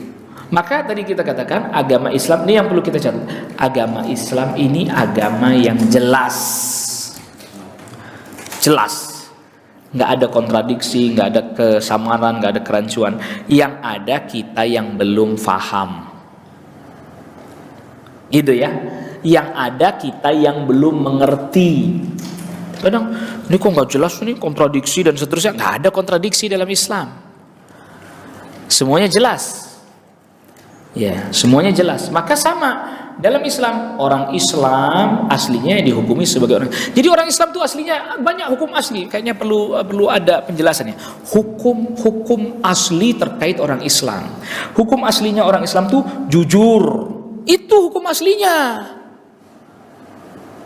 Maka tadi kita katakan agama Islam ini yang perlu kita catat. Agama Islam ini agama yang jelas, jelas. Nggak ada kontradiksi, nggak ada kesamaran, nggak ada kerancuan. Yang ada kita yang belum faham, gitu ya. Yang ada kita yang belum mengerti. Kadang ini kok nggak jelas, ini kontradiksi dan seterusnya. Nggak ada kontradiksi dalam Islam. Semuanya jelas. Ya, semuanya jelas. Maka sama dalam Islam, orang Islam aslinya dihukumi sebagai orang. Jadi orang Islam itu aslinya banyak hukum asli. Kayaknya perlu ada penjelasannya. Hukum asli terkait orang Islam. Hukum aslinya orang Islam itu jujur. Itu hukum aslinya.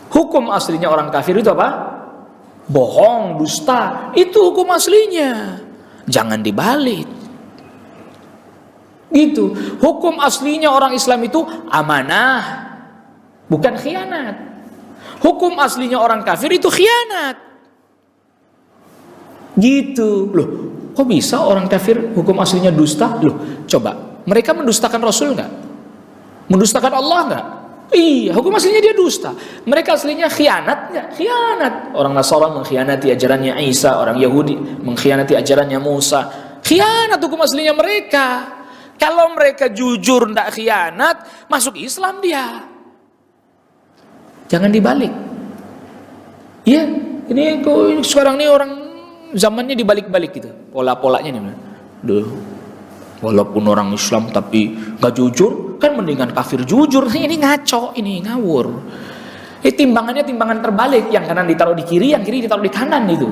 Hukum aslinya orang kafir itu apa? Bohong, dusta. Itu hukum aslinya. Jangan dibalik. Gitu. Hukum aslinya orang Islam itu amanah, bukan khianat. Hukum aslinya orang kafir itu khianat. Gitu. Loh, kok bisa orang kafir hukum aslinya dusta? Loh, coba, mereka mendustakan Rasul enggak? Mendustakan Allah enggak? Iya, hukum aslinya dia dusta. Mereka aslinya khianat enggak? Khianat. Orang Nasara mengkhianati ajarannya Isa, orang Yahudi mengkhianati ajarannya Musa. Khianat hukum aslinya mereka. Kalau mereka jujur tidak khianat, masuk Islam dia. Jangan dibalik. Iya, ini sekarang ini orang zamannya dibalik-balik gitu. Pola-polanya nih. Duh, walaupun orang Islam tapi nggak jujur, kan mendingan kafir jujur. Ini ngaco, ini ngawur. Timbangannya timbangan terbalik, yang kanan ditaruh di kiri, yang kiri ditaruh di kanan itu.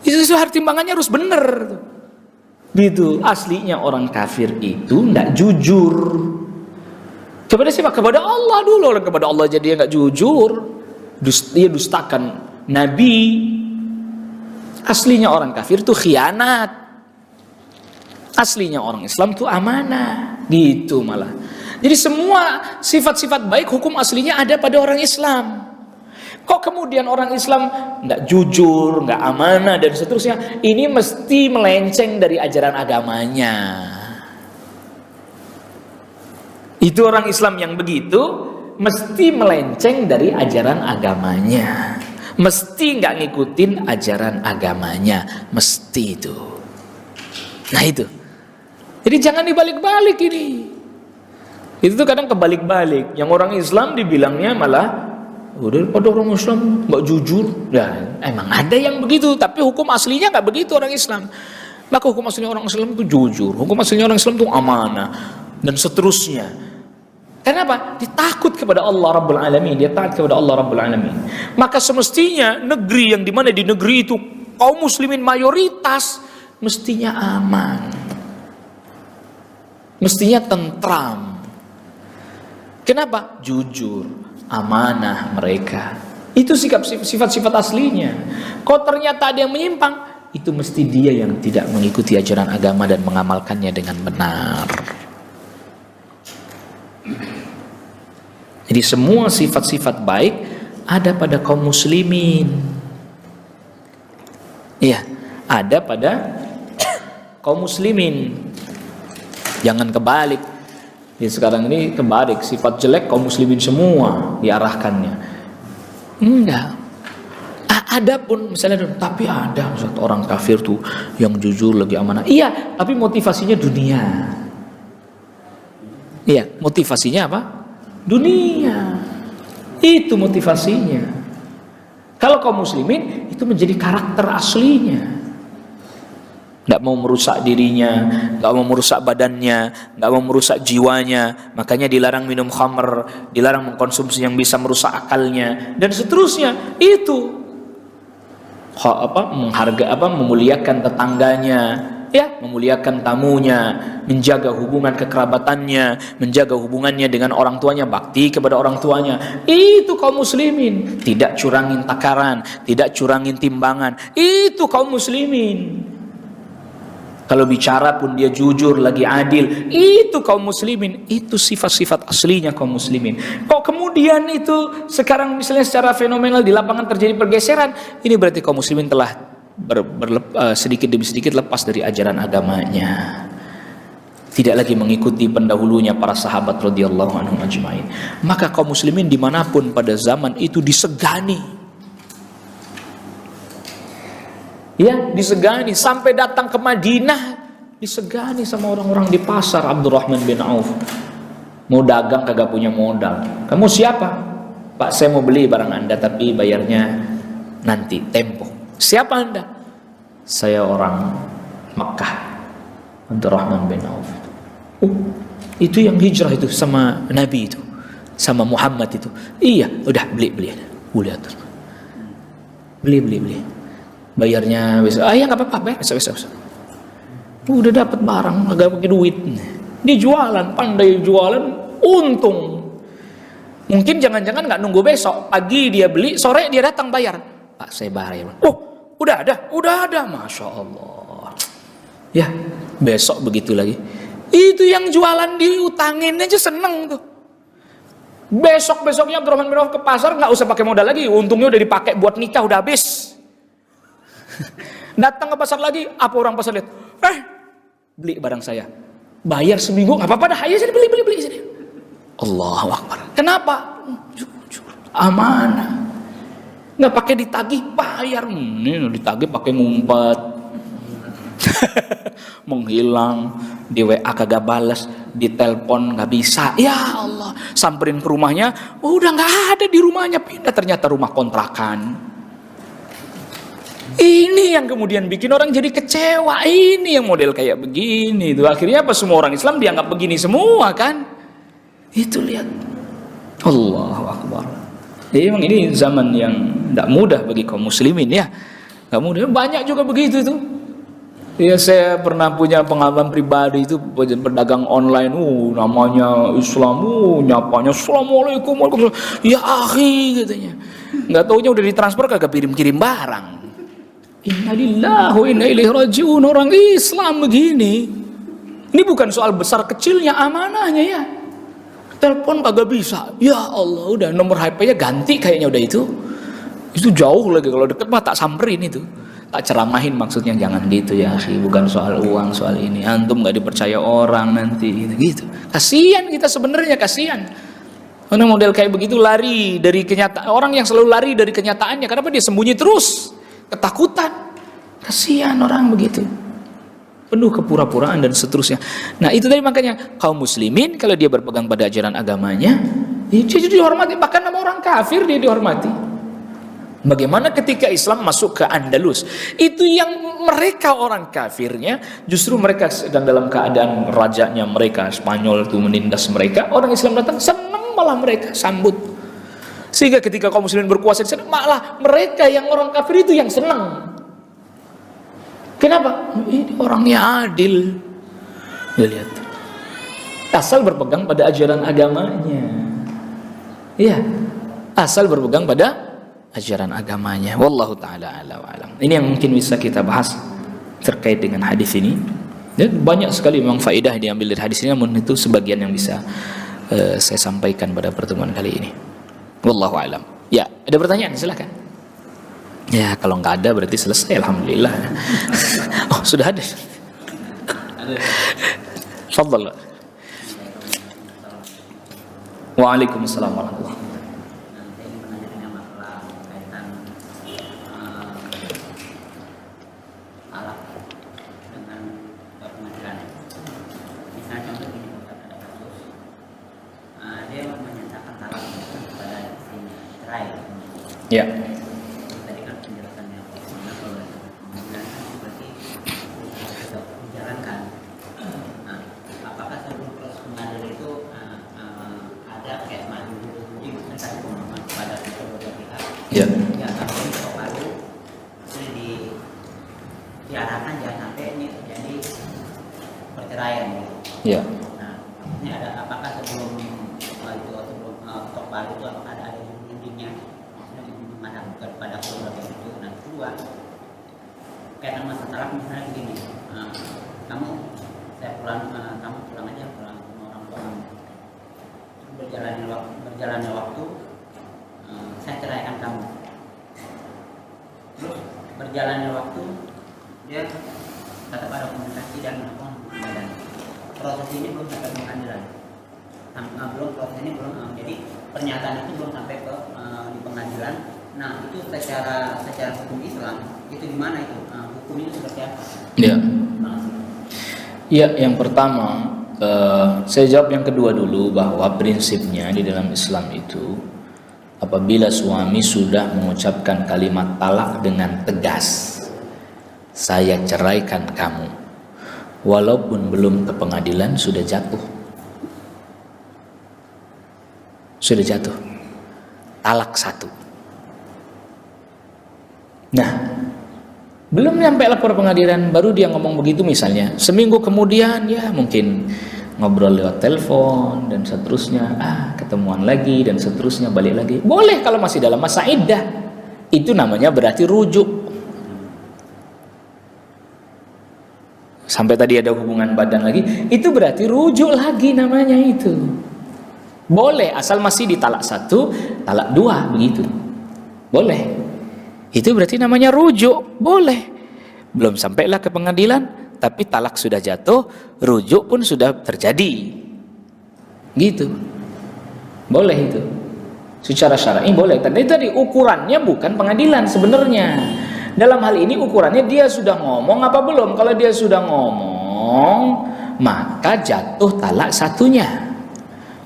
Itu harus timbangannya harus bener. Gitu. Aslinya orang kafir itu nggak jujur. Kepada siapa? Kepada Allah dulu. Orang kepada Allah jadi nggak jujur. Dia dustakan Nabi. Aslinya orang kafir itu khianat. Aslinya orang Islam itu amanah. Gitu malah. Jadi semua sifat-sifat baik hukum aslinya ada pada orang Islam. Kok kemudian orang Islam nggak jujur, nggak amanah dan seterusnya? Ini mesti melenceng dari ajaran agamanya. Itu orang Islam yang begitu mesti melenceng dari ajaran agamanya. Mesti nggak ngikutin ajaran agamanya. Mesti itu. Nah itu. Jadi jangan dibalik-balik ini. Itu tuh kadang kebalik-balik. Yang orang Islam dibilangnya malah udah pada orang Islam nggak jujur. Ya, emang ada yang begitu, tapi hukum aslinya nggak begitu orang Islam. Maka hukum aslinya orang Islam itu jujur, hukum aslinya orang Islam itu amanah dan seterusnya. Kenapa? Dia takut kepada Allah Rabbul Alamin. Dia taat kepada Allah Rabbul Alamin. Maka semestinya negeri yang dimana di negeri itu kaum muslimin mayoritas mestinya aman, mestinya tentram. Kenapa? Jujur, amanah mereka. Itu sifat-sifat aslinya. Kalau ternyata ada yang menyimpang, itu mesti dia yang tidak mengikuti ajaran agama dan mengamalkannya dengan benar. Jadi semua sifat-sifat baik ada pada kaum muslimin. Iya, ada pada kaum muslimin. Jangan kebalik. Ya, sekarang ini kebalik, sifat jelek kaum muslimin semua diarahkannya. Enggak. Ada pun misalnya, tapi ada satu orang kafir tuh yang jujur lagi amanah. Iya, tapi motivasinya dunia. Iya, motivasinya apa? Dunia. Itu motivasinya. Kalau kaum muslimin itu menjadi karakter aslinya. Nggak mau merusak dirinya, nggak mau merusak badannya, nggak mau merusak jiwanya. Makanya dilarang minum khamr, dilarang mengkonsumsi yang bisa merusak akalnya dan seterusnya. Itu memuliakan tetangganya, ya, memuliakan tamunya, menjaga hubungan kekerabatannya, menjaga hubungannya dengan orang tuanya, bakti kepada orang tuanya. Itu kaum muslimin. Tidak curangin takaran, tidak curangin timbangan. Itu kaum muslimin. Kalau bicara pun dia jujur, lagi adil. Itu kaum muslimin. Itu sifat-sifat aslinya kaum muslimin. Kok kemudian itu sekarang misalnya secara fenomenal di lapangan terjadi pergeseran, ini berarti kaum muslimin telah sedikit demi sedikit lepas dari ajaran agamanya. Tidak lagi mengikuti pendahulunya para sahabat radhiyallahu anhum ajmain. Maka kaum muslimin dimanapun pada zaman itu disegani. Ya, disegani sampai datang ke Madinah, disegani sama orang-orang di pasar. Abdurrahman bin Auf mau dagang kagak punya modal. Kamu siapa? Pak, saya mau beli barang Anda tapi bayarnya nanti tempo. Siapa Anda? Saya orang Makkah. Abdurrahman bin Auf. Oh, itu yang hijrah itu sama Nabi itu, sama Muhammad itu. Iya, udah beli. Boleh atur. Beli. Bayarnya besok. Ya nggak apa-apa, bayar besok. Udah dapat barang, agak pakai duit. Dia jualan, pandai jualan, untung. Mungkin jangan-jangan nggak nunggu besok, pagi dia beli, sore dia datang bayar. Pak, saya bayar. Oh, udah ada, masya Allah. Ya, besok begitu lagi. Itu yang jualan diutangin aja seneng tuh. Besoknya Abdurrahman bin Auf ke pasar nggak usah pakai modal lagi, untungnya udah dipakai buat nikah, udah habis. Datang ke pasar lagi, apa orang pasar lihat? Beli barang saya. Bayar seminggu, nggak apa-apa dah, ayo sini beli sini. Allahu Akbar. Kenapa? Jujur, amanah. Nggak pakai ditagih, bayar. Ini ditagih pakai ngumpet. Menghilang, di WA kagak balas, di telepon nggak bisa. Ya Allah, samperin ke rumahnya, udah nggak ada di rumahnya, pindah ternyata rumah kontrakan. Ini yang kemudian bikin orang jadi kecewa. Ini yang model kayak begini itu. Akhirnya apa, semua orang Islam dianggap begini semua kan? Itu lihat. Allahu Akbar. Jadi memang ini zaman yang tidak mudah bagi kaum muslimin ya. Tidak mudah. Banyak juga begitu tuh. Ya, saya pernah punya pengalaman pribadi itu berdagang online. Namanya Islam. Nyapanya Assalamualaikum. Ya akhi katanya. Nggak taunya udah ditransfer kagak kirim-kirim barang. Innalillahi wa inna ilaihi rajiun. Orang Islam begini. Ini bukan soal besar kecilnya amanahnya ya. Telepon kagak bisa. Ya Allah, udah nomor HP-nya ganti kayaknya udah itu. Itu jauh lagi, kalau deket mah tak samperin itu. Tak ceramahin maksudnya, jangan gitu ya akhi. Bukan soal uang, soal ini. Antum nggak dipercaya orang nanti gitu. Kasihan kita sebenarnya, kasihan. Karena model kayak begitu lari dari kenyataan. Orang yang selalu lari dari kenyataannya, kenapa dia sembunyi terus? Ketakutan. Kasihan orang begitu. Penuh kepura-puraan dan seterusnya. Nah itu tadi makanya kaum muslimin kalau dia berpegang pada ajaran agamanya, dia dihormati, bahkan sama orang kafir dia dihormati. Bagaimana ketika Islam masuk ke Andalus, itu yang mereka orang kafirnya, justru mereka sedang dalam keadaan rajanya mereka Spanyol itu menindas mereka, orang Islam datang senang, malah mereka sambut. Sehingga ketika kaum muslimin berkuasa di sana, malah mereka yang orang kafir itu yang senang. Kenapa? Ini orangnya adil. Ya lihat. Asal berpegang pada ajaran agamanya. Iya. Asal berpegang pada ajaran agamanya. Wallahu taala a'la wa a'lam. Ini yang mungkin bisa kita bahas terkait dengan hadis ini. Dan banyak sekali memang faedah yang diambil dari hadis ini, namun itu sebagian yang bisa saya sampaikan pada pertemuan kali ini. Wallahu a'lam. Ya, ada pertanyaan? Silakan. Ya, kalau nggak ada berarti selesai, alhamdulillah. Oh, sudah ada. Fadhal. Waalaikumsalam warahmatullahi wabarakatuh. Ya. Ya. Diarahkan jangan sampai ini terjadi perceraian gitu. Ya. Nah, ini ada apakah sebelum itu sebelum ketok palu itu apakah ada dindingnya, maksudnya menghadap kepada keluarga itu. Nah, kedua, kaitan masalah misalnya begini, kamu pulang aja pulang sama orang tua kamu. Berjalannya waktu, saya ceraikan kamu. Terus berjalannya waktu, dia tetap ada komunikasi dan melakukan pengadilan. Proses ini belum sampai pengadilan. Proses ini belum, jadi pernyataan itu belum sampai ke di pengadilan. Nah itu secara hukum Islam itu di mana itu? Hukum itu seperti apa? Ya. Ya, yang pertama saya jawab yang kedua dulu, bahwa prinsipnya di dalam Islam itu apabila suami sudah mengucapkan kalimat talak dengan tegas, saya ceraikan kamu, walaupun belum ke pengadilan, sudah jatuh. Sudah jatuh. Talak satu. Nah, belum nyampe lapor pengadilan, baru dia ngomong begitu misalnya. Seminggu kemudian ya mungkin ngobrol lewat telepon dan seterusnya, ketemuan lagi dan seterusnya, balik lagi. Boleh kalau masih dalam masa iddah. Itu namanya berarti rujuk. Sampai tadi ada hubungan badan lagi, itu berarti rujuk lagi namanya itu. Boleh asal masih di talak satu, talak dua begitu. Boleh. Itu berarti namanya rujuk, boleh. Belum sampailah ke pengadilan, tapi talak sudah jatuh, rujuk pun sudah terjadi. Gitu. Boleh itu. Secara syar'i boleh. Tadi ukurannya bukan pengadilan sebenarnya. Dalam hal ini ukurannya dia sudah ngomong apa belum. Kalau dia sudah ngomong, maka jatuh talak satunya.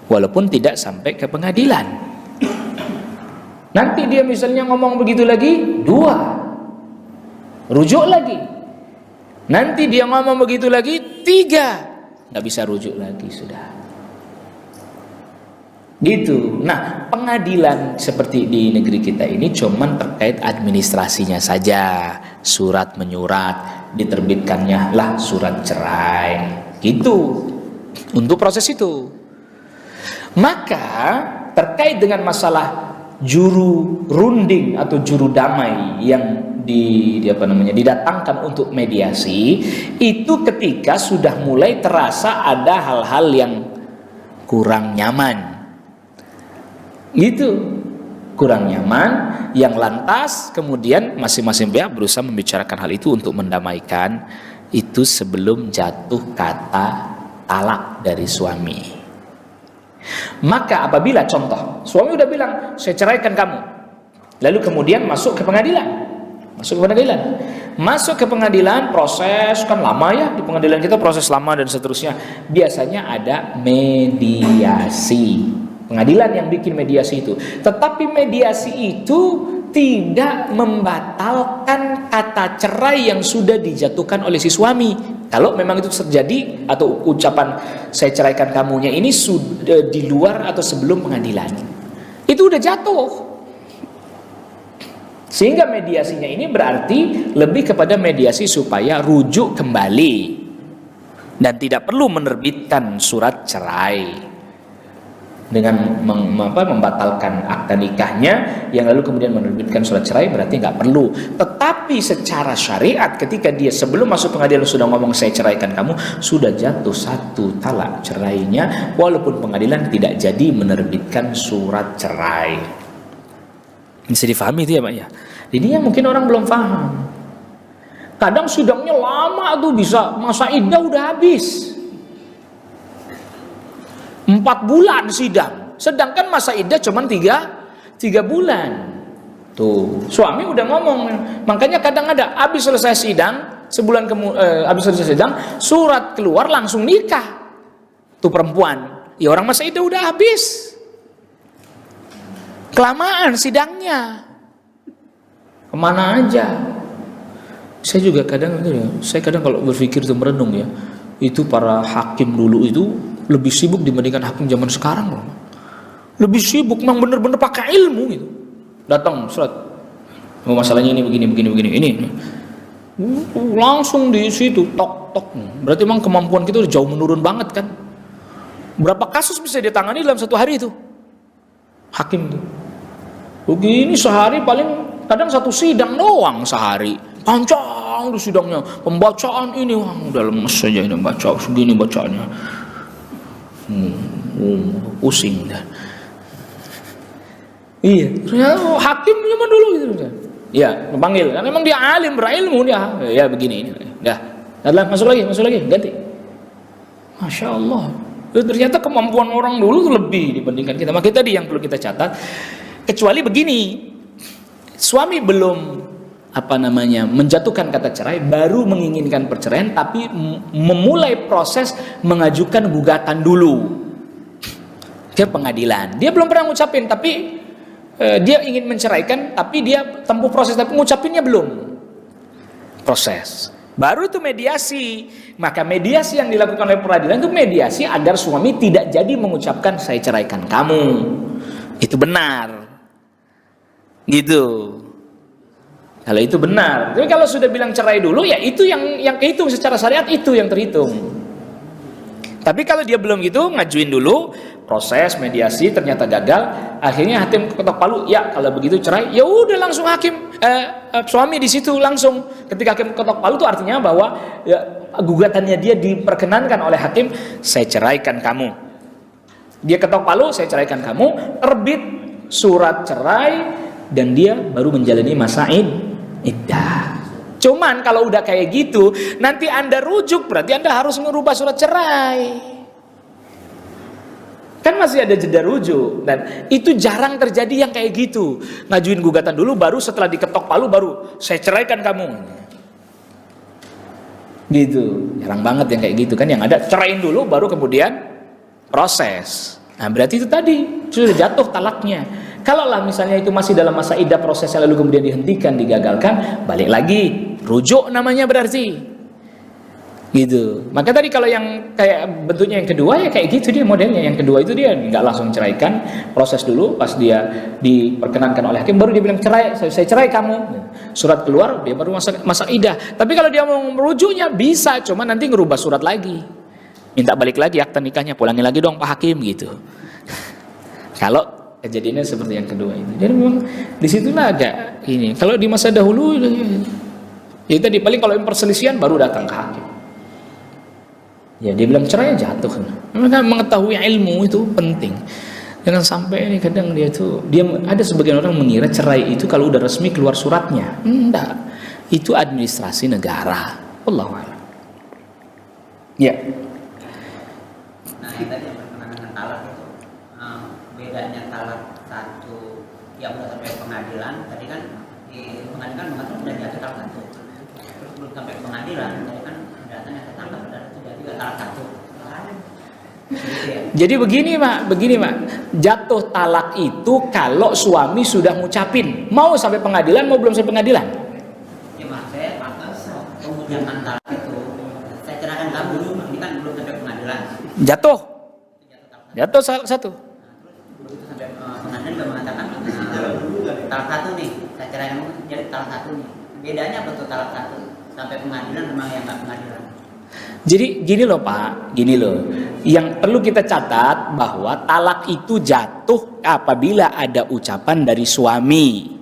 Walaupun tidak sampai ke pengadilan. Nanti dia misalnya ngomong begitu lagi, dua. rujuk lagi. Nanti dia ngomong begitu lagi, 3, nggak bisa rujuk lagi sudah. Gitu. Nah, pengadilan seperti di negeri kita ini cuman terkait administrasinya saja. Surat menyurat, diterbitkannya lah surat cerai. Gitu. Untuk proses itu. Maka terkait dengan masalah juru runding atau juru damai yang didatangkan untuk mediasi, itu ketika sudah mulai terasa ada hal-hal yang kurang nyaman. Gitu, kurang nyaman, yang lantas kemudian masing-masing pihak berusaha membicarakan hal itu untuk mendamaikan itu sebelum jatuh kata talak dari suami. Maka apabila contoh suami udah bilang saya ceraikan kamu, lalu kemudian masuk ke pengadilan, proses kan lama ya, di pengadilan kita proses lama dan seterusnya. Biasanya ada mediasi. Pengadilan yang bikin mediasi itu. Tetapi mediasi itu tidak membatalkan kata cerai yang sudah dijatuhkan oleh si suami. Kalau memang itu terjadi atau ucapan saya ceraikan kamunya ini sudah di luar atau sebelum pengadilan, itu udah jatuh. Sehingga mediasinya ini berarti lebih kepada mediasi supaya rujuk kembali dan tidak perlu menerbitkan surat cerai dengan membatalkan akta nikahnya, yang lalu kemudian menerbitkan surat cerai berarti nggak perlu. Tetapi secara syariat ketika dia sebelum masuk pengadilan sudah ngomong saya ceraikan kamu, sudah jatuh 1 talak cerainya, walaupun pengadilan tidak jadi menerbitkan surat cerai. Bisa difahami itu ya Pak ya. Ini yang mungkin orang belum paham. Kadang sidangnya lama tuh, bisa masa iddah udah habis 4 bulan sidang, sedangkan masa iddah cuma 3 bulan. Tuh, suami udah ngomong. Makanya kadang ada habis selesai sidang, sebulan habis selesai sidang, surat keluar langsung nikah. Tuh perempuan, ya orang masa iddah udah habis. Kelamaan sidangnya. Kemana aja. Saya juga kadang kalau berpikir itu merenung ya, itu para hakim dulu itu lebih sibuk dibandingkan hakim zaman sekarang loh. Lebih sibuk, memang bener-bener pakai ilmu gitu. Datang surat, masalahnya ini begini ini. Langsung di situ tok. Berarti memang kemampuan kita udah jauh menurun banget kan. Berapa kasus bisa ditangani dalam 1 hari itu hakim tuh. Begini sehari paling kadang 1 sidang doang sehari. Panjang di sidangnya, pembacaan ini udah lemes saja ini baca segini bacanya. Pusing dah. Iya, hakim zaman dulu gitu. Ya, panggil. Karena memang dia alim, berilmu dia. Ya begini ini. Dah. Masuk lagi, ganti. Masya Allah. Ternyata kemampuan orang dulu tuh lebih dibandingkan kita. Makanya tadi yang perlu kita catat. Kecuali begini, suami belum menjatuhkan kata cerai, baru menginginkan perceraian, tapi memulai proses mengajukan gugatan dulu ke pengadilan. Dia belum pernah ngucapin, tapi dia ingin menceraikan, tapi dia tempuh proses, tapi ngucapinnya belum. Proses. Baru itu mediasi. Maka mediasi yang dilakukan oleh pengadilan itu mediasi agar suami tidak jadi mengucapkan saya ceraikan kamu. Itu benar. Gitu. Kalau itu benar. Tapi kalau sudah bilang cerai dulu, ya itu yang kehitung secara syariat, itu yang terhitung. Tapi kalau dia belum gitu, ngajuin dulu, proses mediasi ternyata gagal, akhirnya hakim ketok palu, ya kalau begitu cerai, ya udah langsung suami di situ langsung. Ketika hakim ketok palu itu artinya bahwa ya, gugatannya dia diperkenankan oleh hakim, saya ceraikan kamu. Dia ketok palu, saya ceraikan kamu, terbit surat cerai, dan dia baru menjalani masa iddah. Cuman kalau udah kayak gitu, nanti Anda rujuk, berarti Anda harus merubah surat cerai. Kan masih ada jeda rujuk, dan itu jarang terjadi yang kayak gitu. Ngajuin gugatan dulu, baru setelah diketok palu baru saya ceraikan kamu. Gitu, jarang banget yang kayak gitu kan. Yang ada ceraiin dulu, baru kemudian proses. Nah berarti itu tadi sudah jatuh talaknya. Kalaulah misalnya itu masih dalam masa iddah prosesnya lalu kemudian dihentikan, digagalkan, balik lagi, rujuk namanya berarti. Gitu. Maka tadi kalau yang kayak bentuknya yang kedua ya kayak gitu dia modelnya. Yang kedua itu dia nggak langsung ceraikan, proses dulu, pas dia diperkenankan oleh hakim baru dia bilang cerai, saya cerai kamu. Surat keluar dia baru masa iddah. Tapi kalau dia mau merujuknya bisa, cuma nanti ngerubah surat lagi. Minta balik lagi akta nikahnya, pulangi lagi dong Pak Hakim gitu. Kalau kejadiannya seperti yang kedua itu. Jadi memang disitulah agak ini. Kalau di masa dahulu ya tadi paling kalau yang perselisihan baru datang ke hakim. Ya dia bilang cerai jatuh. Karena mengetahui ilmu itu penting. Jangan sampai ini kadang dia ada sebagian orang mengira cerai itu kalau udah resmi keluar suratnya. Enggak. Itu administrasi negara. Wallahu a'lam. Ya. Nah, yang tadi yang berkenaan dengan talak itu bedanya talak satu yang udah sampai pengadilan, tadi kan di pengadilan mengatakan sudah jatuh talak satu. Terus belum sampai pengadilan, tadi kan datanya tetangga sudah juga talak satu. Gitu ya. Jadi begini Mak, jatuh talak itu kalau suami sudah ngucapin, mau sampai pengadilan mau belum sampai pengadilan. Ya mas, saya pantas mengucapkan talak itu, saya cerahkan kamu dulu, ini kan belum sampai pengadilan. Jatuh satu. Begitu sampai pengadilan sudah mengatakan talak satu nih, saya cerahkan kamu jadi talak satu nih. Bedanya apa tuh talak satu sampai pengadilan memang yang nggak pengadilan? Jadi gini loh Pak, yang perlu kita catat bahwa talak itu jatuh apabila ada ucapan dari suami,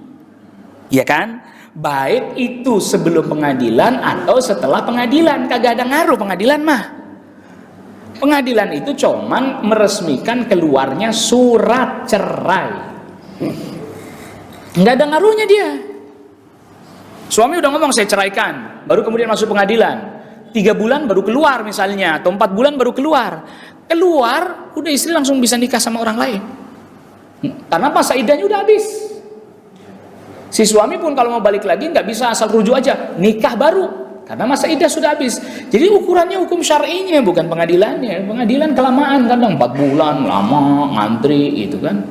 ya kan? Baik itu sebelum pengadilan atau setelah pengadilan, kagak ada ngaruh pengadilan mah. Pengadilan itu cuman meresmikan keluarnya surat cerai, nggak ada ngaruhnya dia. Suami udah ngomong saya ceraikan, baru kemudian masuk pengadilan. 3 bulan baru keluar misalnya, atau 4 bulan baru keluar, udah istri langsung bisa nikah sama orang lain, karena masa iddahnya udah habis. Si suami pun kalau mau balik lagi nggak bisa asal rujuk aja, nikah baru, karena masa iddah sudah habis. Jadi ukurannya hukum syar'inya bukan pengadilannya. Pengadilan kelamaan kadang 4 bulan lama ngantri gitu kan,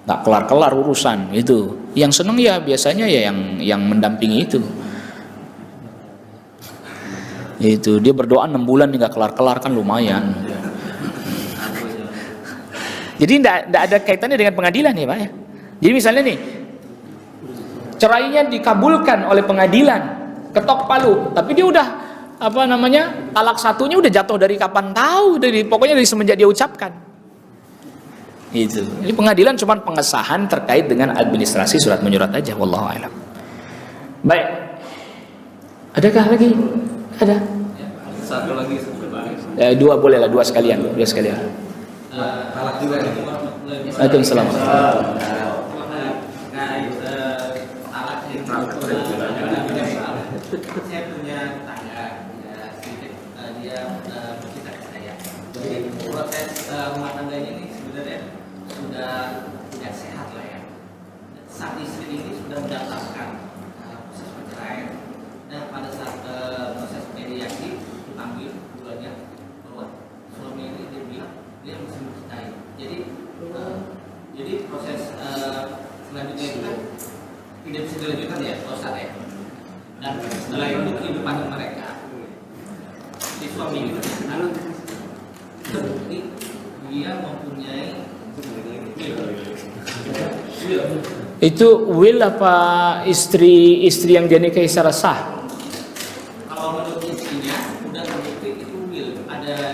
nggak kelar-kelar urusan itu. Yang seneng ya biasanya ya yang mendampingi itu. Itu dia berdoa 6 bulan nggak kelar-kelar kan lumayan. Jadi tidak ada kaitannya dengan pengadilan ya Pak ya. Jadi misalnya nih cerainya dikabulkan oleh pengadilan, ketok palu, tapi dia udah talak satunya udah jatuh dari kapan tahu, pokoknya dari semenjak dia ucapkan. Itu. Jadi pengadilan cuma pengesahan terkait dengan administrasi surat menyurat aja. Wallahu a'lam. Baik. Adakah lagi? Ada? Satu lagi. 2 boleh lah, 2 sekalian. Talak juga. Waalaikumsalam. Saya punya tetangga, sedikit dia bercerita ke saya. Jadi proses rumah tangganya ini sebenarnya sudah tidak sehat lah ya. Saat istri ini sudah mendaftarkan proses perceraian, dan pada saat proses mediasi dipanggil keduanya bahwa suami ini dia bilang dia masih mencintai. Jadi proses selanjutnya itu kan tidak bisa dilanjutkan ya, Ustaz ya. Dan setelah itu kehidupan mereka, si suami ini terbukti dia mempunyai will. Itu will apa istri yang dia nikahi secara sah? Kalau menurut istrinya udah terbukti itu will,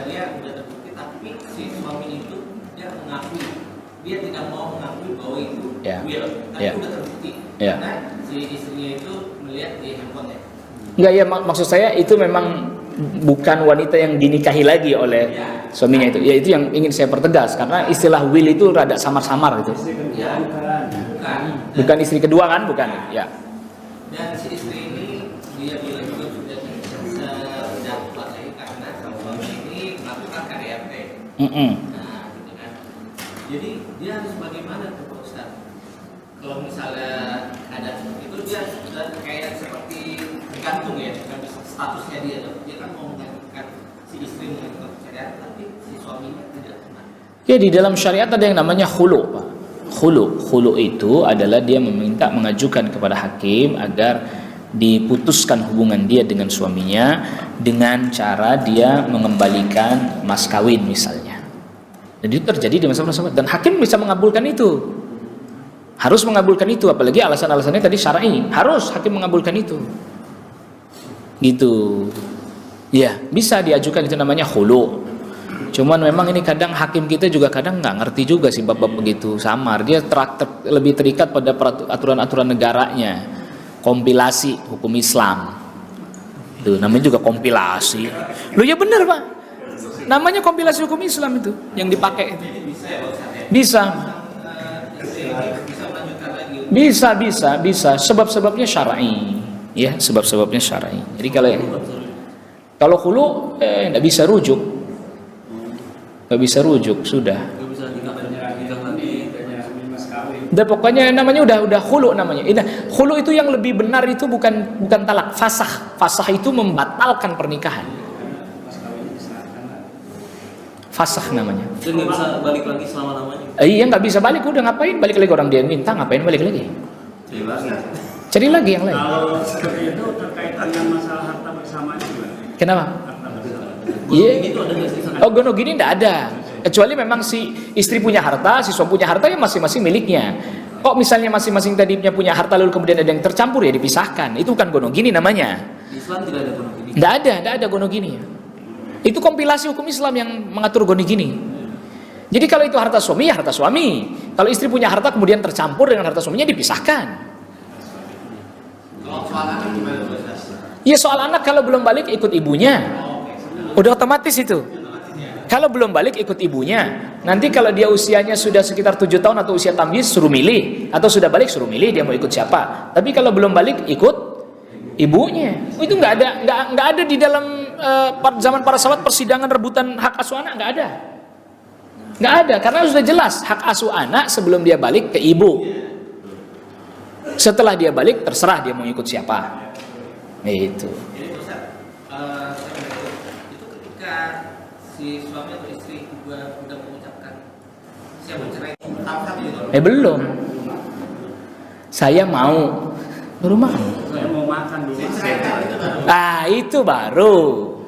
dia udah terbukti, tapi si suami itu dia mengakui, dia tidak mau mengakui bahwa itu will, tapi udah terbukti karena si istrinya itu melihat di handphone ya. Enggak ya, maksud saya itu memang bukan wanita yang dinikahi lagi oleh suaminya itu. Ya itu yang ingin saya pertegas, karena istilah will itu rada samar-samar gitu. Ya, bukan istri kedua kan, bukan. Ya. Dan si istri ini dia bilang juga sudah dapat lagi karena suami ini melakukan KDRT. Nah, gitu kan. Jadi dia harus bagaimana tuh Pak Ustaz? Kalau misalnya ada seperti itu, dia sudah kayak seperti gantung ya, kan statusnya dia kan mau mengajukan si istri mengajukan syariat, tapi si suaminya tidak pernah. Ya di dalam syariat ada yang namanya khulu, Pak. Khulu itu adalah dia mengajukan kepada hakim agar diputuskan hubungan dia dengan suaminya dengan cara dia mengembalikan mas kawin misalnya. Dan itu terjadi di masa sahabat dan hakim bisa mengabulkan itu. Harus mengabulkan itu, apalagi alasan-alasannya tadi syar'i. Harus hakim mengabulkan itu. Gitu. Ya, bisa diajukan, itu namanya khulu. Cuman memang ini kadang hakim kita juga kadang nggak ngerti juga sih bab-bab begitu, samar. Dia lebih terikat pada aturan-aturan negaranya. Kompilasi hukum Islam. Itu namanya juga kompilasi. Loh ya benar, Pak. Namanya kompilasi hukum Islam itu yang dipakai itu. Bisa. Bisa. Sebab-sebabnya syar'i. Ya, sebab-sebabnya syar'i. Jadi kalau khulu enggak bisa rujuk. Enggak bisa rujuk, sudah. Dan pokoknya namanya udah khulu namanya. Khulu itu yang lebih benar itu bukan talak, fasah. Fasah itu membatalkan pernikahan. Fasah namanya. Jadi nggak bisa balik lagi selama-lamanya. Iya nggak bisa balik, udah ngapain balik lagi, orang dia minta ngapain balik lagi? Cari lagi yang lain. Kalau seperti itu terkait dengan masalah harta bersama juga. Kenapa? Iya. Oh gono gini nggak ada. Kecuali memang si istri punya harta, si suami punya harta, ya masing-masing miliknya. Kok misalnya masing-masing tadinya punya harta lalu kemudian ada yang tercampur, ya dipisahkan. Itu bukan gono gini namanya. Di Islam tidak ada gono gini. Nggak ada gono gini. Itu kompilasi hukum Islam yang mengatur gono gini. Jadi kalau itu harta suami, ya harta suami. Kalau istri punya harta kemudian tercampur dengan harta suaminya, dipisahkan. Kalau soal anak gimana? Ya soal anak kalau belum balik ikut ibunya. Udah otomatis itu. Kalau belum balik ikut ibunya. Nanti kalau dia usianya sudah sekitar 7 tahun atau usia tamyiz suruh milih, atau sudah balik suruh milih dia mau ikut siapa. Tapi kalau belum balik ikut ibunya. Itu nggak ada di dalam zaman para sahabat persidangan rebutan hak asuh anak, nggak ada karena sudah jelas hak asuh anak sebelum dia balik ke ibu. Setelah dia balik terserah dia mau ikut siapa. Itu. Jadi Ustaz, itu ketika si suami atau istri udah mengucapkan siap bercerai, tahap itu Belum. Saya mau, baru mau. Saya mau makan dulu. Itu baru.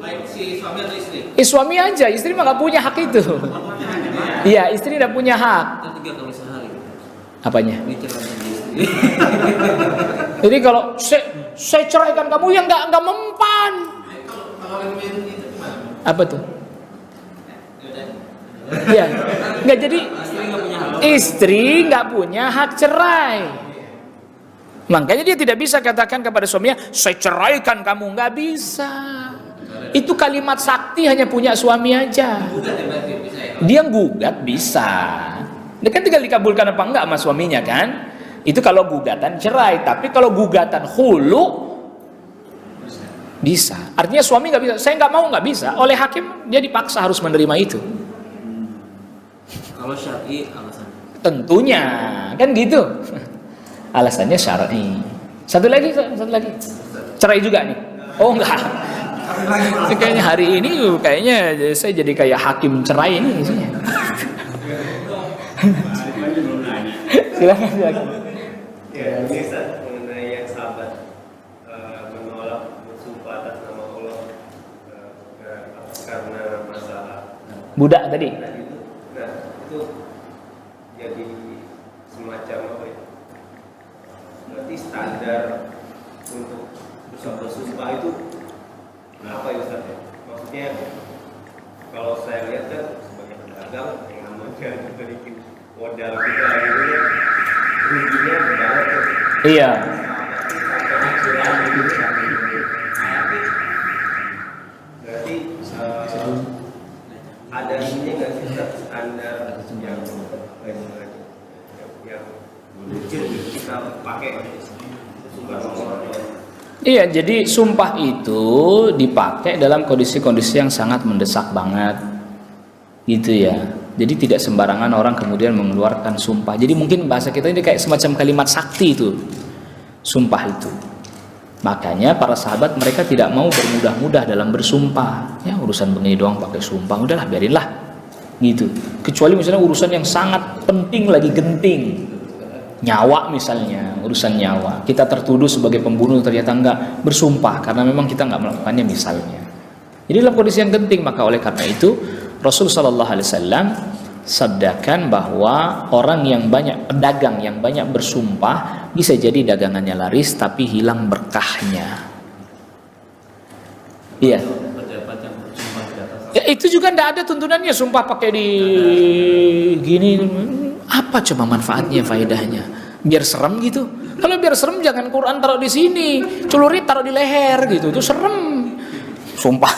baik si suami atau istri. Suami aja, istri mah nggak punya hak itu. Iya, istri tidak punya hak. Kan 3 kali sehari. Apanya? Ini cerai sama istri. Jadi kalau saya ceraikan kamu, ya nggak mempan. Kalau yang itu gimana? Apa tuh? Ya, nggak jadi. Istri nggak punya hak. Istri nggak punya hak cerai. Makanya dia tidak bisa katakan kepada suaminya, saya ceraikan kamu, nggak bisa. Itu kalimat sakti hanya punya suami aja. Dia gugat bisa. Dia kan tinggal dikabulkan apa enggak sama suaminya kan? Itu kalau gugatan cerai. Tapi kalau gugatan khulu bisa. Artinya suami nggak bisa. Saya nggak mau, nggak bisa. Oleh hakim dia dipaksa harus menerima itu. Kalau syar'i alasan. Tentunya kan gitu. Alasannya syar'i. Satu lagi. Cerai juga nih. Oh enggak. Kayaknya hari ini saya jadi kayak hakim cerai ini isinya. Silakan. Ya, ini Ustaz, mengenai yang sahabat menolak bersumpah atas nama Allah karena masalah Budak tadi. Nah itu jadi semacam apa ya? Berarti standar untuk bersumpah itu apa ya Ustaz? Maksudnya kalau saya lihat kan sebagai pedagang yang namanya memiliki modal kita gitu kan ruginya banget tuh. Iya. Berarti ada ininya nggak sih standar yang legit kita pakai sumpah nomor. Iya, jadi sumpah itu dipakai dalam kondisi-kondisi yang sangat mendesak banget, gitu ya. Jadi tidak sembarangan orang kemudian mengeluarkan sumpah. Jadi mungkin bahasa kita ini kayak semacam kalimat sakti itu, sumpah itu. Makanya para sahabat mereka tidak mau bermudah-mudah dalam bersumpah. Ya urusan begini doang pakai sumpah, udahlah biarinlah. gitu. Kecuali misalnya urusan yang sangat penting lagi genting, nyawa misalnya, urusan nyawa, kita tertuduh sebagai pembunuh ternyata enggak, bersumpah karena memang kita enggak melakukannya misalnya. Jadi dalam kondisi yang genting, maka oleh karena itu Rasul sallallahu alaihi wasallam sabdakan bahwa orang yang banyak, pedagang yang banyak bersumpah, bisa jadi dagangannya laris tapi hilang berkahnya. Iya. Ya, itu juga tidak ada tuntunannya sumpah pakai di gini. Apa coba manfaatnya, faedahnya? Biar serem gitu. Kalau biar serem jangan Quran taruh di sini, celurit taruh di leher gitu. Itu serem. Sumpah.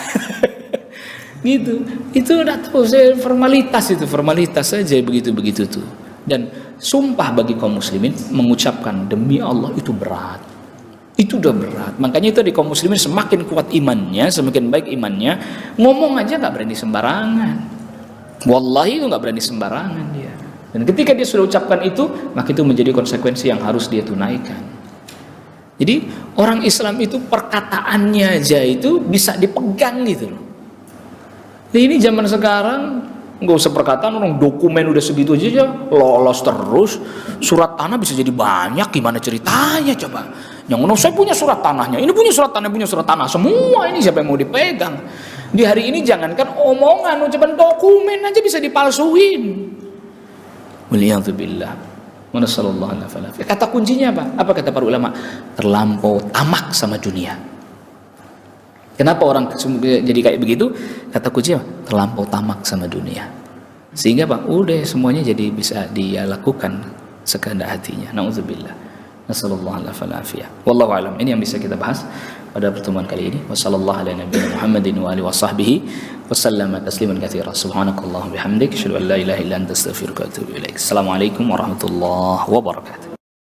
Gitu. Itu udah tahu, formalitas itu, formalitas saja begitu-begitu tuh. Dan sumpah bagi kaum muslimin mengucapkan demi Allah itu berat. Itu udah berat. Makanya itu di kaum muslimin semakin kuat imannya, semakin baik imannya, ngomong aja nggak berani sembarangan. Wallahi itu nggak berani sembarangan dia. Dan ketika dia sudah ucapkan itu, maka itu menjadi konsekuensi yang harus dia tunaikan. Jadi orang Islam itu perkataannya aja itu bisa dipegang gitu loh. Nah, ini zaman sekarang nggak usah perkataan, orang dokumen udah segitu aja lolos terus. Surat tanah bisa jadi banyak, gimana ceritanya coba? Yang mana saya punya surat tanahnya, ini punya surat tanah, semua ini siapa yang mau dipegang? Di hari ini jangankan omongan, ucapan dokumen aja bisa dipalsuin. Waliyadzubillah. Nasallallahu alaihi wasallam. Kata kuncinya apa? Apa kata para ulama? Terlampau tamak sama dunia. Kenapa orang jadi kayak begitu? Kata kuncinya terlampau tamak sama dunia. Sehingga Pak, udah semuanya jadi bisa dia lakukan sekehendak hatinya. Nauzubillah. Nasallallahu alaihi wasallam. Wallahu alam. Ini yang bisa kita bahas pada pertemuan kali ini. Wassallallahu ala nabiyina Muhammadin wa alihi washabbihi wasallama tasliman katsira. Subhanakallahumma bihamdik asyhadu an la ilaha illa anta astaghfiruka wa atubu ilaik. Assalamualaikum warahmatullahi wabarakatuh.